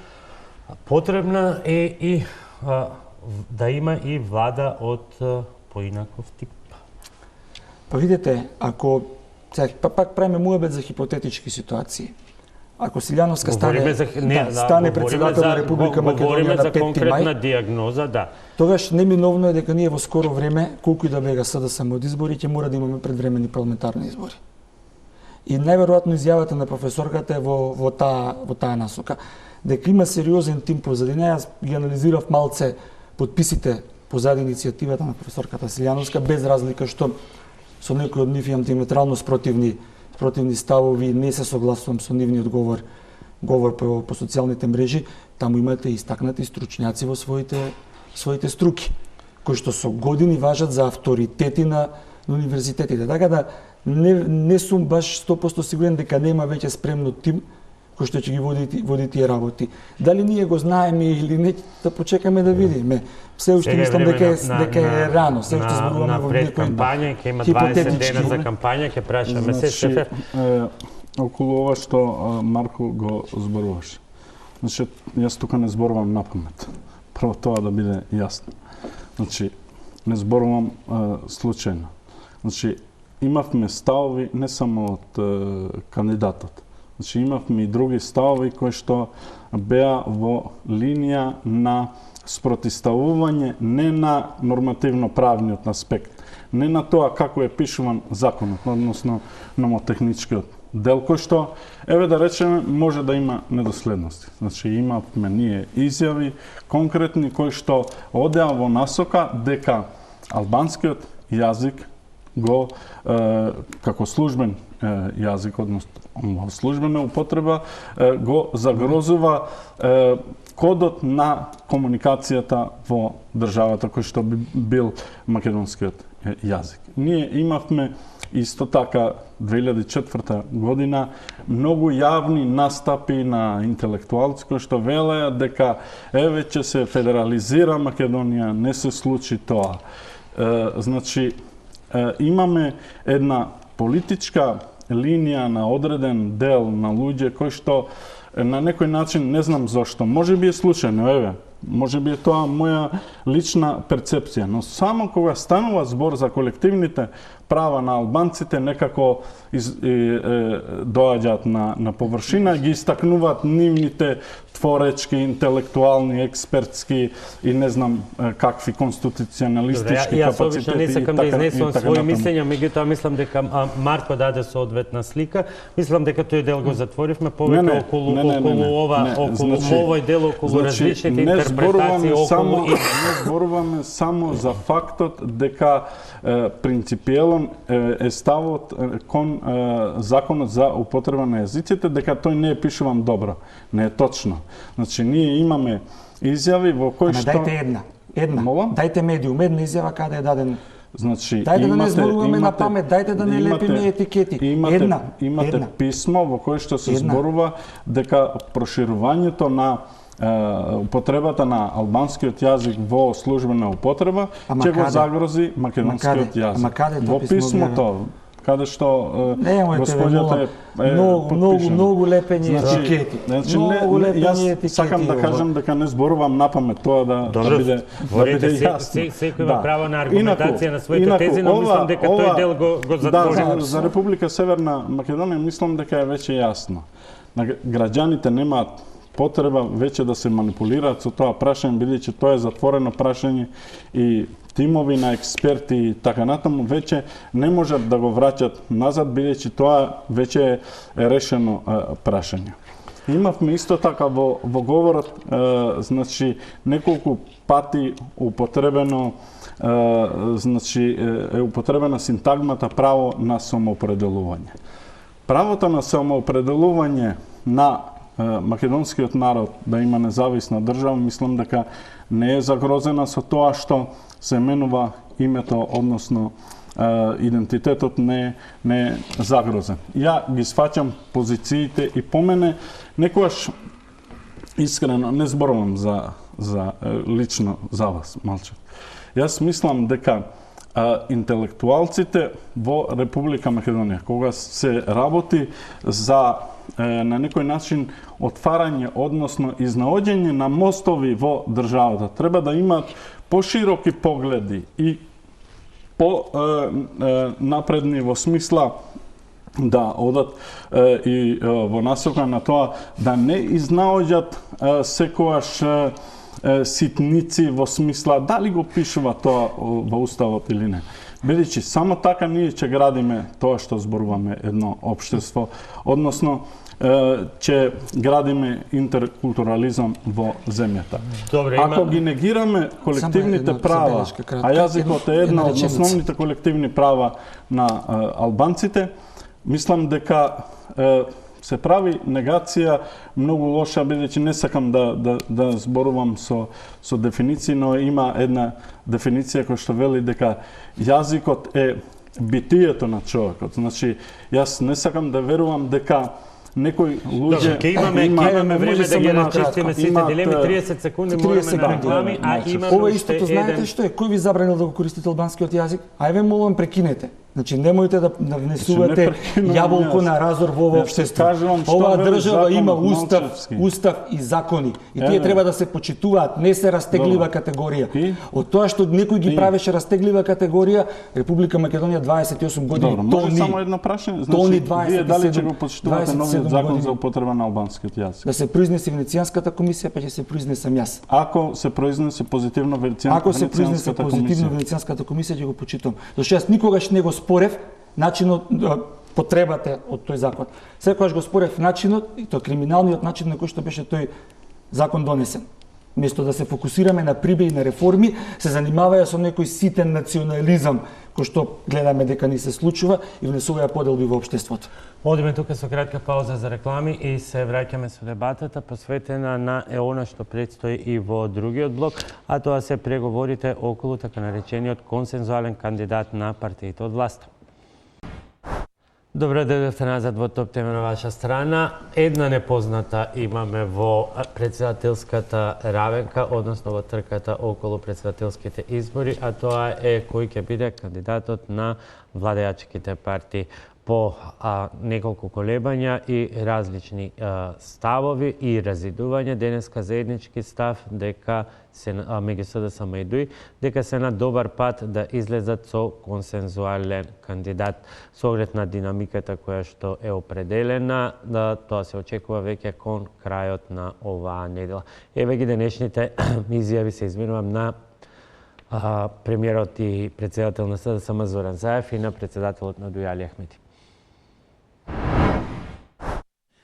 потребна е и да има и влада од поинаков тип. Па видите, ако пак правиме муабет за хипотетички ситуации. Ако Силјановска стане председател на Република Македонија на 5 мај, конкретна диагноза, да. Тогаш неминовно е дека ние во скоро време, колку и да бега СДСМ од избори, ќе мора да имаме предвремени парламентарни избори. И најверојатно изјавата на професорката е во таа насока. Дека има сериозен тим позади неја, јас ги анализирав малце подписите позади иницијативата на професорката Силјановска, без разлика што со некои од нив имам диаметрално спротивни ставови, не се согласувам со нивниот говор по социјалните мрежи, таму имате истакнати стручњаци во своите струки, кои што со години важат за авторитети на универзитетите. Така да не сум баш 100% сигурен дека нема веќе спремно тим кој што ќе ги води тие работи. Дали ние го знаеме или не, да почекаме да видиме. Се уште мислам дека е рано, се уште зборуваме во некој кампања, ќе има 20 дена за кампања, ќе прашаме се Стефер. Околу ова што Марко го зборуваше. Значи, јас тука не зборувам напамет. Прво тоа да биде јасно. Значи, не зборувам случајно. Значи, имавме ставови не само од кандидатот. Значи, имавме и други ставови кои што беа во линија на спротивставување не на нормативно-правниот аспект, не на тоа како е пишуван законот, односно номотехничкиот дел, кој што, еве да речеме, може да има недоследности. Значи, имавме ние изјави конкретни кои што одеа во насока дека албанскиот јазик го како службен јазик, односно службена употреба, го загрозува кодот на комуникацијата во државата кој што би бил македонскиот јазик. Ние имавме исто така 2004 година многу јавни настапи на интелектуалци кои што велеа дека еве ќе се федерализира Македонија, не се случи тоа. Значи, имаме една политичка линија на одреден дел на луѓе кои што на некој начин, не знам зошто, може би е случајно, еве, може би е тоа моја лична перцепција, но само кога станува збор за колективните права на албанците, некако доаѓаат на површина, ги истакнуваат нивните творечки, интелектуални, експертски и не знам какви конституционалистички капацитети. Јас обично не сакам да изнесувам своји мислења, меѓутоа мислам дека Марко даде соодветна слика. Мислам дека тој дел го затворивме повеќе околу ова, околу овој дел, околу различните интерпретации. интерпретации околу не зборуваме само за фактот дека принципиелен е ставот кон законот за употреба на јазиците, дека тој не е пишуван добро. Не е точно. Значи, ние имаме изјави во кои што... Ама дайте една. Дайте медиум, една изјава каде е даден. Значи, дајте да не зборуваме на памет, дајте да не лепиме етикети. Имате писмо во кое што се зборува дека проширувањето на употребата на албанскиот јазик во службена употреба ќе го загрози македонскиот јазик. Во писмото каде што господјата многу лепење етикети. Јас сакам да кажам дека не зборувам на памет, тоа да биде јасно. Секој има право на аргументација на своите тези, но мислам дека тој дел го затворил. За Република Северна Македонија мислам дека е веќе јасно. Граѓаните немаат потреба веќе да се манипулираат со тоа прашање, бидејќи тоа е затворено прашање и тимови на експерти и така натаму веќе не можат да го враќат назад, бидејќи тоа веќе е решено прашање. Имавме исто така во говорот, значи, неколку пати употребено, значи, е употребена синтагмата право на самоопределување. Правото на самоопределување на македонскиот народ да има независна држава, мислам дека не е загрозена со тоа што се менува името, односно идентитетот не е загрозен. Ја ги сваќам позициите и по мене некојаш искрено не зборувам за лично за вас, Малчев. Јас мислам дека интелектуалците во Република Македонија, кога се работи за на некој начин отварање, односно изнаоѓање на мостови во државата, треба да имаат пошироки погледи и напредни во смисла да одат и во насока на тоа да не изнаоѓат секојаш ситници во смисла дали го пишува тоа во уставот или не. Бидејќи само така ние ќе градиме тоа што зборуваме едно општество, односно ќе градиме интеркултурализам во земјата. Ако ги негираме колективните права, а јазикот е една од основните колективни права на албанците, мислам дека се прави негација многу лоша, бидејќи не сакам да зборувам со дефиниции, но има една дефиниција која што вели дека јазикот е битието на човекот. Значи, јас не сакам да верувам дека некои луѓе... Ќе имаме време да ги расчистиме сите дилеми, 30 секунди мораме на реклами, а имаме ова истото знаете што е? Кој ви забранил да го користите албанскиот јазик? Ајде молам прекинете. Значи немојте да внесувате јаболко на разор во ова општество. Оваа држава има устав и закони и тие треба да се почитуваат, не се растеглива категорија. Од тоа што некој ги правеше растеглива категорија, Република Македонија 28 години тони. Може само едно прашање, значи вие дали ќе го почитувате новиот закон за употреба на албанскиот јазик? Да се произнесе Венецијанската комисија, па ќе се произнесам јас. Ако се произнесе позитивно Венецијанската комисија, ќе го почитувам. Зашто јас никогаш не го спорев начинот, потребата од тој закон. Секогаш го спорев начинот, и тоа криминалниот начин на кој што беше тој закон донесен. Место да се фокусираме на прибеи на реформи, се занимаваја со некој ситен национализам, кој што гледаме дека ни се случува и внесуваја поделби во општеството. Одиме тука со кратка пауза за реклами и се враќаме со дебатата посветена на она што предстои и во другиот блок, а тоа се преговорите околу така наречениот консензуален кандидат на партиите од власта. Добре дојдовте назад во топ тема на ваша страна. Една непозната имаме во председателската равенка, односно во трката околу председателските избори, а тоа е кој ќе биде кандидатот на владеачките партии. По неколку колебања и различни ставови и разидувања, денеска заеднички став дека се меѓу СДСМ и ДУИ, дека се на добар пат да излезат со консензуален кандидат со оглед на динамиката која што е определена, да тоа се очекува веќе кон крајот на оваа недела. Еве ги денешните изјави, се извинувам, на премиерот и председател на СДСМ Зоран Заев и на председателот на ДУИ Али Ахмети.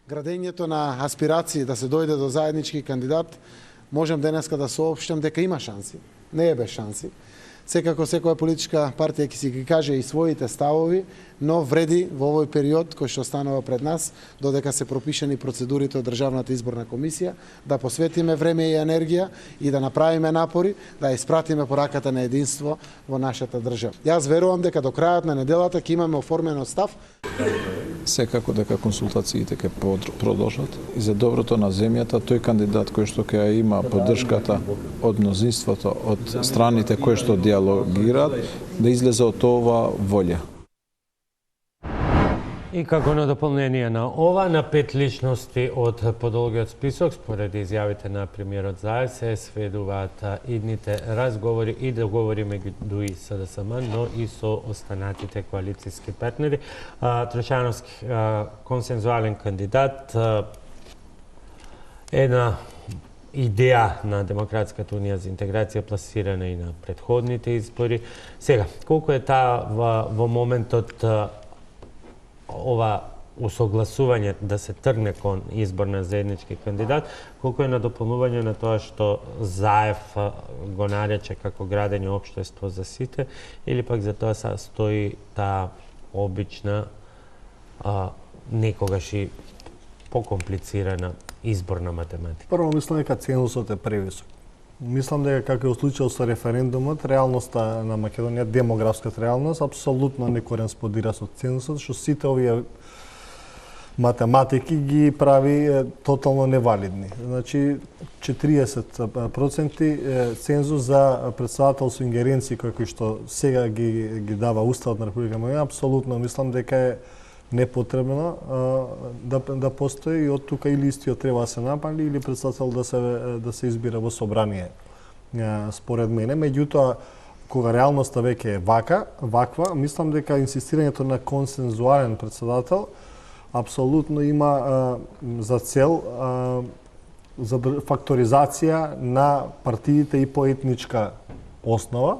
Градењето на аспирации да се дојде до заеднички кандидат можам денеска да соопштам дека има шанси. Не е без шанси. Секако секоја политичка партија ќе си ги каже и своите ставови, но вреди во овој период кој што останува пред нас, додека се пропишани процедурите од Државната изборна комисија, да посветиме време и енергија и да направиме напори да испратиме пораката на единство во нашата држава. Јас верувам дека до крајот на неделата ќе имаме оформено став. Секако дека консултациите ќе продолжат и за доброто на земјата тој кандидат кој што ќе има поддршката од мнозинството, од страните кои што диалогираат, да излезе од ова волја. И како на дополнение на ова, на 5 личности од подолгиот список, според изјавите на премиерот Заев, се сведуваат идните разговори и договори меѓу и СДСМ, но и со останатите коалицијски партнери. Трошановски консензуален кандидат, една идеја на Демократската унија за интеграција пласирана и на претходните избори. Сега, колку е таа во моментот ова усогласување да се тргне кон избор на заеднички кандидат, колку е на дополнување на тоа што Заев го нарече како градење општество за сите, или пак за тоа стои таа обична, некогаш и покомплицирана изборна математика? Прво мислам дека цензусот е превисок. Мислам дека како е случајот со референдумот, реалноста на Македонија, демографската реалност, апсолутно не кореспондира со цензусот, што сите овие математики ги прави тотално невалидни. Значи, 40% цензус за председател со ингеренции кои што сега ги дава Уставот на Република Македонија, апсолутно мислам дека е непотребно да постои и од тука или истиот треба да се напали или председател да се избира во собрание, според мене. Меѓутоа, кога реалноста веќе е ваква, мислам дека инсистирањето на консензуален председател апсолутно има за цел факторизација на партиите и по етничка основа,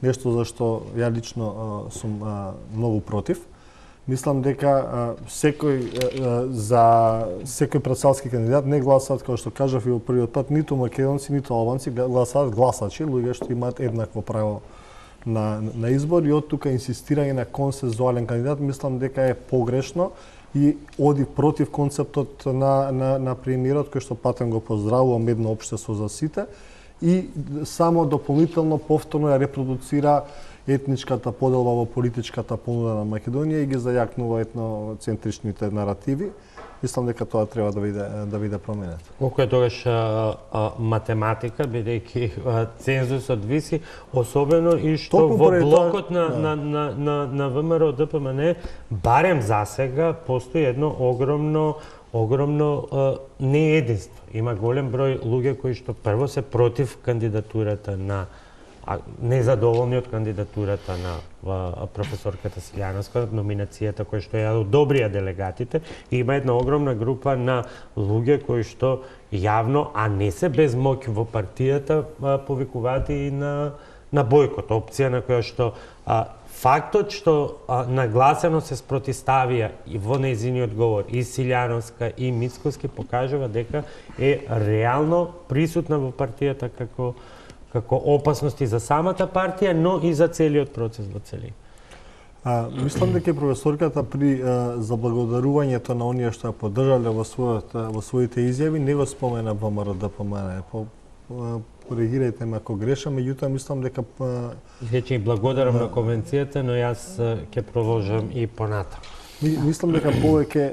нешто за што ја лично сум многу против. Мислам дека за секој председателски кандидат не гласаат, како што кажав и во првиот пат, ниту македонци, ниту албанци, гласаат гласачи, луѓе што имаат еднакво право на избор, и од тука инсистирање на консензуален кандидат мислам дека е погрешно и оди против концептот на премиерот, кој што патем го поздравувам, едно општество за сите, и само дополнително повторно ја репродуцира етничката поделба во политичката понуда на Македонија и ги зајакнува етноцентричните наративи. Мислам дека тоа треба да биде променето. Колку е тогаш математика, бидејќи цензусот виси, особено и што во блокот на ВМРО ДПМН, барем засега, постои едно огромно неединство. Има голем број луѓе кои што прво се против кандидатурата на незадоволни од кандидатурата на професорката Силјановска, номинацијата која што ја одобрија делегатите, и има една огромна група на луѓе кои што јавно, а не се без моќ во партијата, повикуваат и на бојкот, опција на која што фактот што нагласено се спротиставија и во нејзиниот говор и Силјановска и Мицкоски покажува дека е реално присутна во партијата како опасности за самата партија, но и за целиот процес во целина. Мислам дека професорката при заблагодарувањето на оние што ја поддржале во своите изјави не го спомена ВМРО ДПМН. Коригирајте ме ако грешам, меѓутоа мислам дека Веќе и благодарам на конвенцијата, но јас ќе продолжам и понатаму. Мислам дека повеќе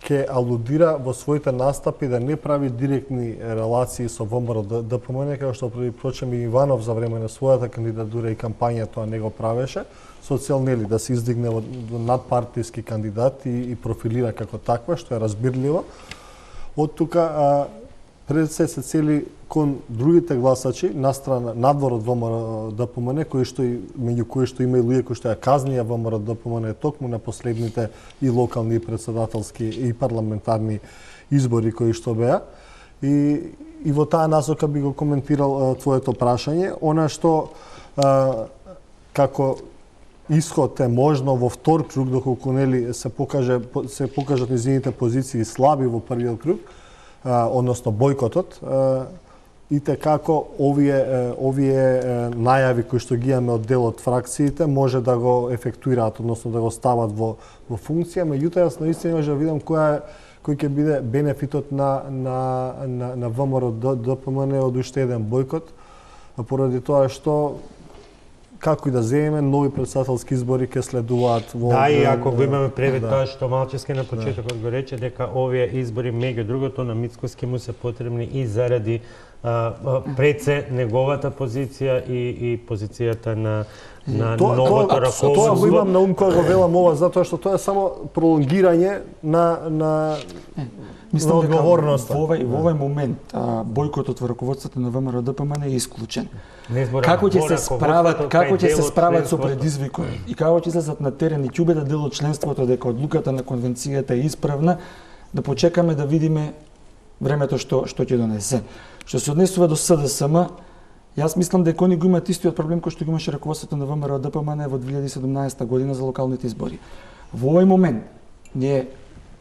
ќе алудира во своите настапи да не прави директни релации со ВМРО ДПМН, како што прочем и Иванов за време на својата кандидатура и кампања тоа не го правеше, со цел нели да се издигне во надпартиски кандидат и профилира како таква, што е разбирливо. Од тука пред се цели кон другите гласачи настрана надвор од ВМРО ДПМН, меѓу кои што има и луѓе кои што ја казнија ВМРО ДПМН токму на последните и локални, и председателски, и парламентарни избори кои што беа. И во таа насока би го коментирал твоето прашање. Она што како исход е можно во втор круг, доколку нели се покажат незините позиции слаби во првиот круг, односно бојкотот, и како овие најави кои што ги имаме од дел од фракциите може да го ефектуираат, односно да го стават во функција. Меѓутоа, јас наистина може да видам кој ќе биде бенефитот на ВМРО ДПМН од уште еден бојкот, поради тоа што како и да земеме, нови претседателски избори ќе следуваат во... Да, и ако го имаме превид тоа што Малчевски на почетокот го рече, дека овие избори, меѓу другото, на Мицкоски му се потребни и заради пред се неговата позиција и позицијата на новото раководство. Тоа го имам на ум кога го велам ова, затоа што тоа е само пролонгирање на одговорноста. Во овој момент бојкотот во раководството на ВМРО ДПМН е исклучен. Како ќе се справат со предизвикот и како ќе излезат на терен и ќе убедат дел од членството дека одлуката на конвенцијата е исправна, да почекаме да видиме времето што ќе донесе. Што се однесува до СДСМ, јас мислам дека они го имаат истиот проблем кој што го имаше раководството на ВМРО ДПМН во 2017 година за локалните избори. Во овој момент ние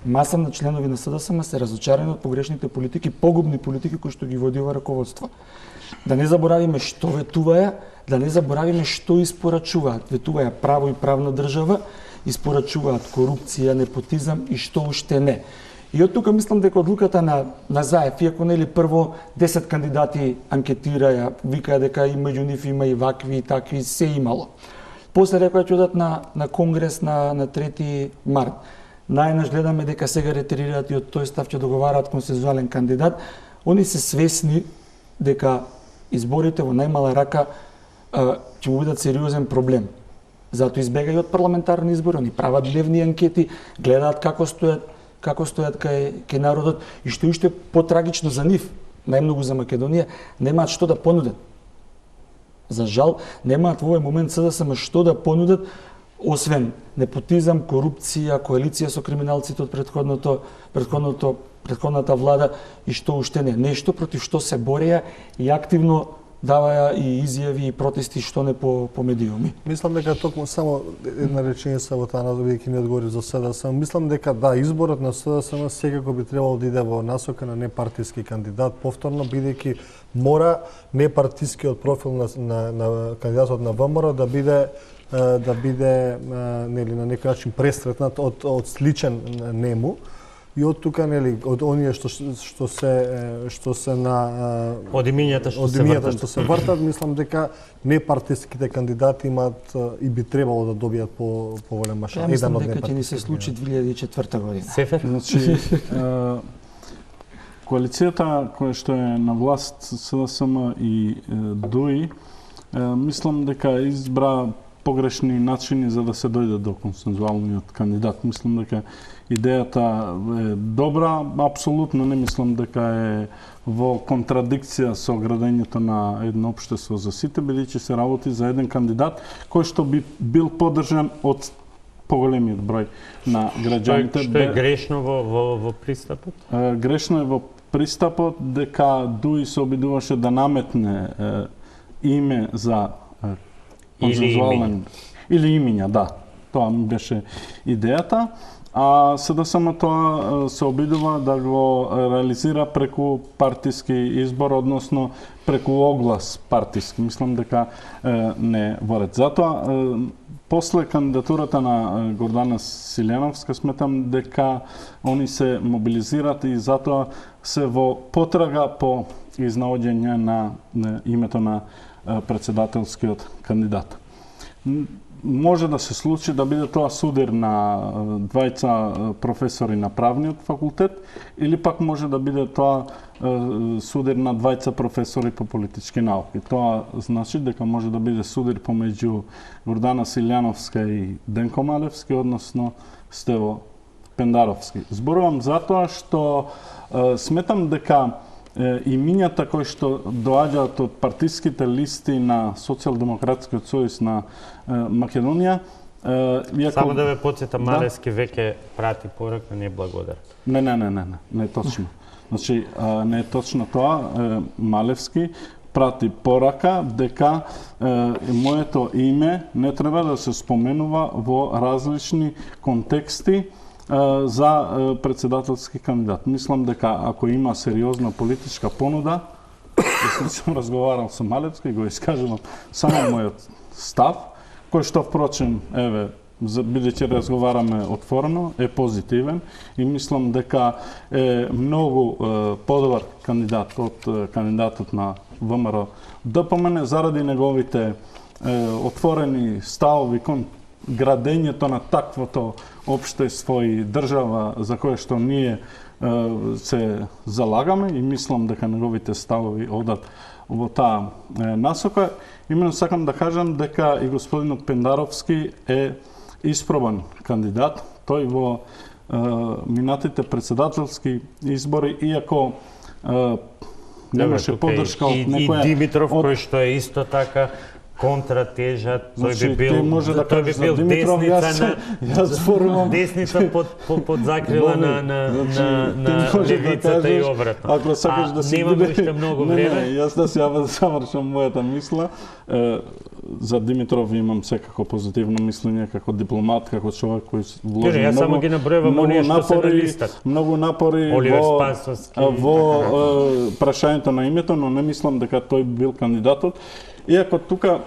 маса на членови на СДСМ се разочарани од погрешните политики, погубни политики кои што ги води ова раководство. Да не заборавиме што ветуваја, да не заборавиме што испорачуваат. Ветуваја право и правна држава, испорачуваат корупција, непотизам и што уште не. И од тука мислам дека одлуката на Заев, иако нели прво 10 кандидати анкетираја, викаа дека и меѓу нив има и вакви и такви, се имало. После рекоа ќе одат на конгрес на 3 март. Најнаш гледаме дека сега ретерираат и од тој став ќе договараат консензуален кандидат. Они се свесни дека изборите во најмала рака ќе му бидат сериозен проблем. Затоа избегају од парламентарни избори, они прават дневни анкети, гледаат како стојат кај народот и што уште потрагично за нив, најмногу за Македонија, немаат што да понудат. За жал, немаат во овој момент СДСМ што да понудат, освен непотизам, корупција, коалиција со криминалците од претходната влада и што уште не. Нешто против што се бореја и активно даваја и изјави и протести што не по медиуми. Мислам дека токму само една реченица во таа бидејќи не одговори за СДСМ. Мислам дека да, изборот на СДСМ секако би требало да иде во насока на непартиски кандидат повторно, бидејќи мора непартискиот профил на кандидатот на ВМРО да биде нели на некој начин пресретнат од сличен нему. И од тука, нели, од оние што се на од имињата што се вртат, мислам дека непартиските кандидати имаат и би требало да добијат поголема шанса. Мислам дека ќе ни се случи 2004 година. Сефер? Значи, коалицијата која што е на власт СДСМ и ДУИ, мислам дека избра погрешни начини за да се дојде до консензуалниот кандидат. Мислам дека идејата е добра, апсолутно не мислам дека е во контрадикција со градењето на едно општество за сите, бидејќи се работи за еден кандидат кој што би бил поддржан од поголемиот број на граѓаните. Што е грешно во пристапот? Грешно е во пристапот дека ДУИ се обидуваше да наметне име за консензуален или имиња, да. Тоа ми беше идејата. А СДСМ тоа се обидува да го реализира преку партиски избор, односно преку оглас партиски. Мислам дека не во ред. Затоа, после кандидатурата на Гордана Силјановска, сметам дека они се мобилизираат и затоа се во потрага по изнаоѓање на името на председателскиот кандидат. Може да се случи да биде тоа судир на двајца професори на правниот факултет или пак може да биде тоа судир на двајца професори по политички науки. Тоа значи дека може да биде судир помеѓу Гордана Силјановска и Денко Малевски, односно Стево Пендаровски. Зборувам затоа што сметам дека имињата кои што доаѓаат од партиските листи на Социјалдемократскиот сојуз на Македонија, само да ве потсетам, Малевски веќе прати порака, не благодар. Не е точно. Значи, не е точно тоа. Малевски прати порака дека моето име не треба да се споменува во различни контексти за председателски кандидат. Мислам дека ако има сериозна политичка понуда, јас сум разговарал со Малевска и го искажувам само мојот став, кој што впрочем, бидејќи разговараме отворено, е позитивен и мислам дека е многу подобар кандидат од кандидатот на ВМРО ДПМН заради неговите отворени ставови кон градењето на таквото општество и држава за кое што ние се залагаме и мислам дека неговите ставови одат во таа насока. Именно сакам да кажам дека и господинот Пендаровски е испробан кандидат. Тој во минатите председателски избори, иако немаше поддршка од некоја... И Димитров, кој што е исто така контратежат, тој би бил десница под закрила на левицата и обратно. Ако сакаш да се немаме уште многу време. Јас да се завршам мојата мисла. За Димитров имам секако позитивно мислење како дипломат, како човек кој вложи јас само ги набројувам оние што се на листата. Многу напори во прашањето на името, но не мислам дека тој бил кандидатот. Иако тука,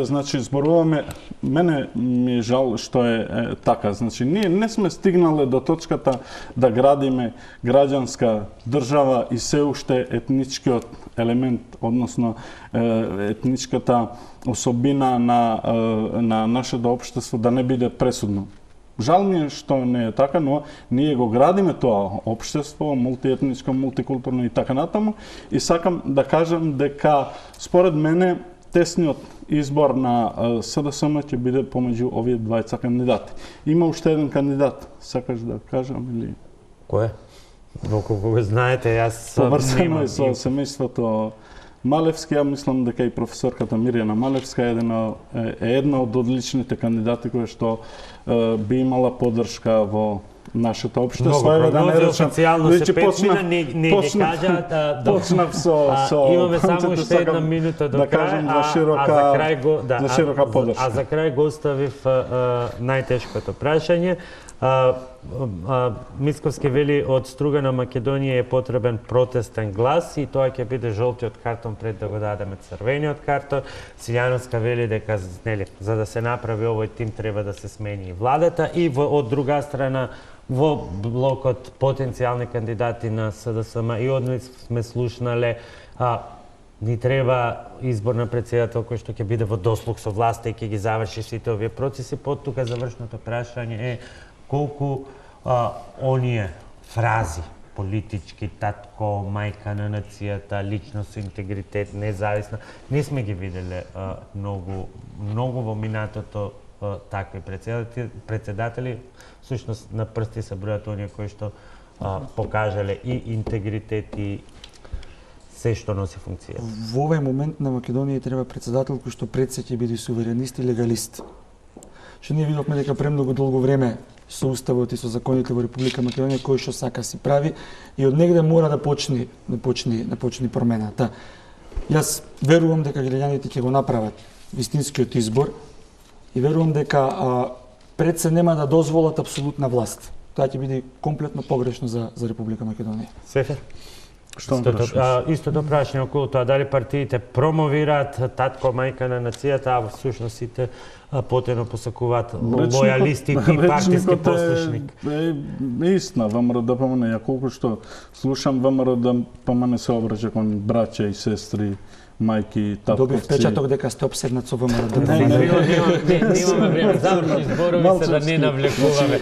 значи, зборуваме, мене ми е жал што е така. Значи, ние не сме стигнале до точката да градиме граѓанска држава и се уште етничкиот елемент, односно етничката особина на нашето општество да не биде пресудно. Жал ми е што не е така, но ние го градиме тоа општество, мултиетничко, мултикултурно и така натаму. И сакам да кажам дека, според мене, тесниот избор на СДСМ ќе биде помеѓу овие двајца кандидати. Има уште еден кандидат, сакаш да кажам или... Кој е? Доколку го знаете, јас поврзано е со семејството Малевски, ја мислам дека и професорката Мирјана Малевска е една од одличните кандидати кои што би имала поддршка во нашето општество. Многу прогнози официјално се петмина, не ги кажаат. Почнав со имаме само уште една минута до крај, а за крај го оставив најтешкото прашање. Мицковски вели од Стругана Македонија е потребен протестен глас и тоа ќе биде жолтиот картон пред да го дадеме црвениот картон. Силјановска вели дека за да се направи овој тим треба да се смени и владата и од друга страна во блокот потенцијални кандидати на СДСМ и однес сме слушнале ни треба избор на председател кој што ќе биде во дослуг со власта и ќе ги заврши сите овие процеси. Под тука завршното прашање е колку оние фрази политички, татко, мајка на нацијата, личност, интегритет, независна, не сме ги виделе многу во минатото такви председатели. Всушност на прсти се бројат оние кои што покажале и интегритет и се што носи функција. Во овој момент на Македонија треба председател кој што пред се ќе биде суверенист и легалист. Што ние видовме дека премногу долго време со уставот и со законите во Република Македонија кој што сака си прави и од негде мора да почне промената. Јас верувам дека граѓаните ќе го направат вистинскиот избор и верувам дека пред се нема да дозволат апсолутна власт. Тоа ќе биде комплетно погрешно за Република Македонија. Сефер? Истото прашање околу тоа дали партиите промовираат татко, мајка на нацијата, а всушност сите потено посакуваат лојалисти и партиски послушник. Истина, ВМРО ДПМН, ја колку што слушам, ВМРО ДПМН се обраќа кон браќа и сестри, мајки, татковци. Добив печаток дека сте обседнат со ВМРО ДПМН. Немаме време, заврши зборови се да не навлекуваме.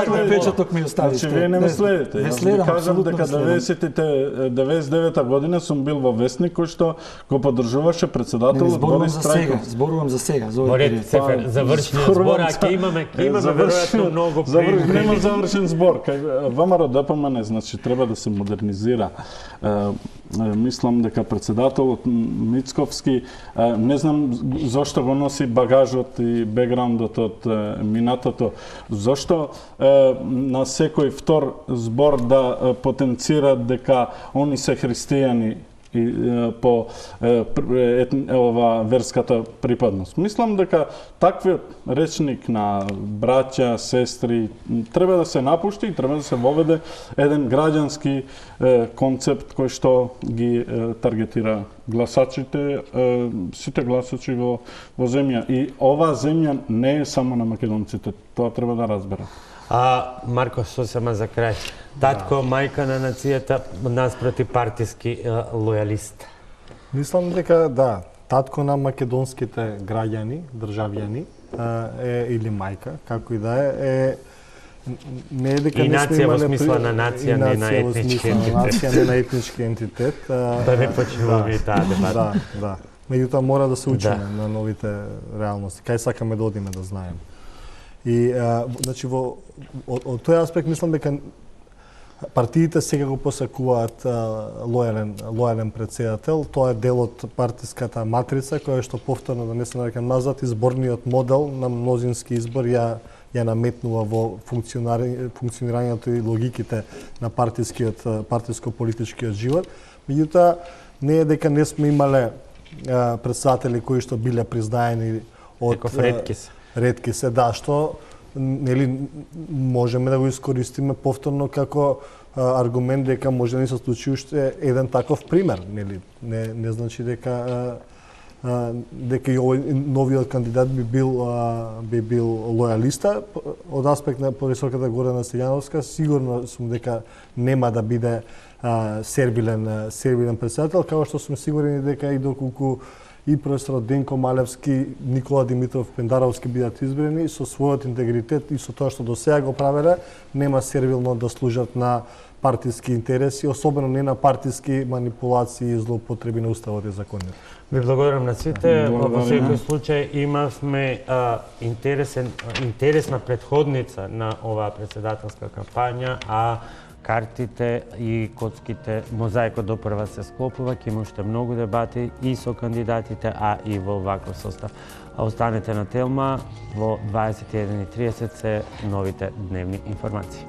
Тоа печаток ми оставите. Вие не ме следите. Јас ви кажам дека 99-та година сум бил во Вестник кој што го поддржуваше председателот Борис Трајков. Зборувам за сега, за овој период. Сефер, завршниот збор, а ќе имаме веројатно многу прилики. Нема завршен збор. ВМРО ДПМН, значи треба да се модернизира. Мислам дека председателот Мицковски, не знам зошто го носи багажот и бекграундот од минатото, зошто на секој втор збор да потенцира дека они се христијани и по ова верската припадност. Мислам дека такви речник на браќа, сестри треба да се напушти и треба да се воведе еден граѓански концепт кој што ги таргетира гласачите, сите гласачи во земја. И оваа земја не е само на македонците, тоа треба да разберат. Марко, сосема за крај. Татко, мајка на нацијата, наспроти партиски лојалист. Мислам дека да, татко на македонските граѓани, државјани, или мајка, како и да е, не е дека не сме имале... И нација во смисла на нација, не на етнички ентитет. Нација, не на етнички ентитет. Да не почнуваме и таа дебата. Да. Меѓутоа мора да се учиме на новите реалности. Кај сакаме да одиме да знаеме. И, значи, од тој аспект мислам дека партиите сега го посакуваат лојален председател. Тоа е дел од партиската матрица, која што повторно, да не се нарекам назад, изборниот модел на мнозински избор ја наметнува во функционирањето и логиките на партиско-политичкиот живот. Меѓутоа, не е дека не сме имале председатели кои што биле признаени од... Ретки се, да, што нели можеме да го искористиме повторно како аргумент дека може да ни се случи уште еден таков пример, нели? Не значи дека и овој новиот кандидат би бил лојалиста. Од аспект на професорката Гордана Стејановска, сигурно сум дека нема да биде сервилен председател, како што сме сигурни дека и доколку и професорот Денко Малевски, Никола Димитров Пендаровски бидат избрани, со својот интегритет и со тоа што до сега го правеле, нема сервилно да служат на партиски интереси, особено не на партиски манипулации и злоупотреби на уставот и законите. Ви благодарам на сите. Во секој случај имавме интересна претходница на оваа председателска кампања, а картите и коцките, мозаикот допрва се склопува, ќе има уште многу дебати и со кандидатите, а и во ваков состав. А останете на Телма, во 21:30 се новите дневни информации.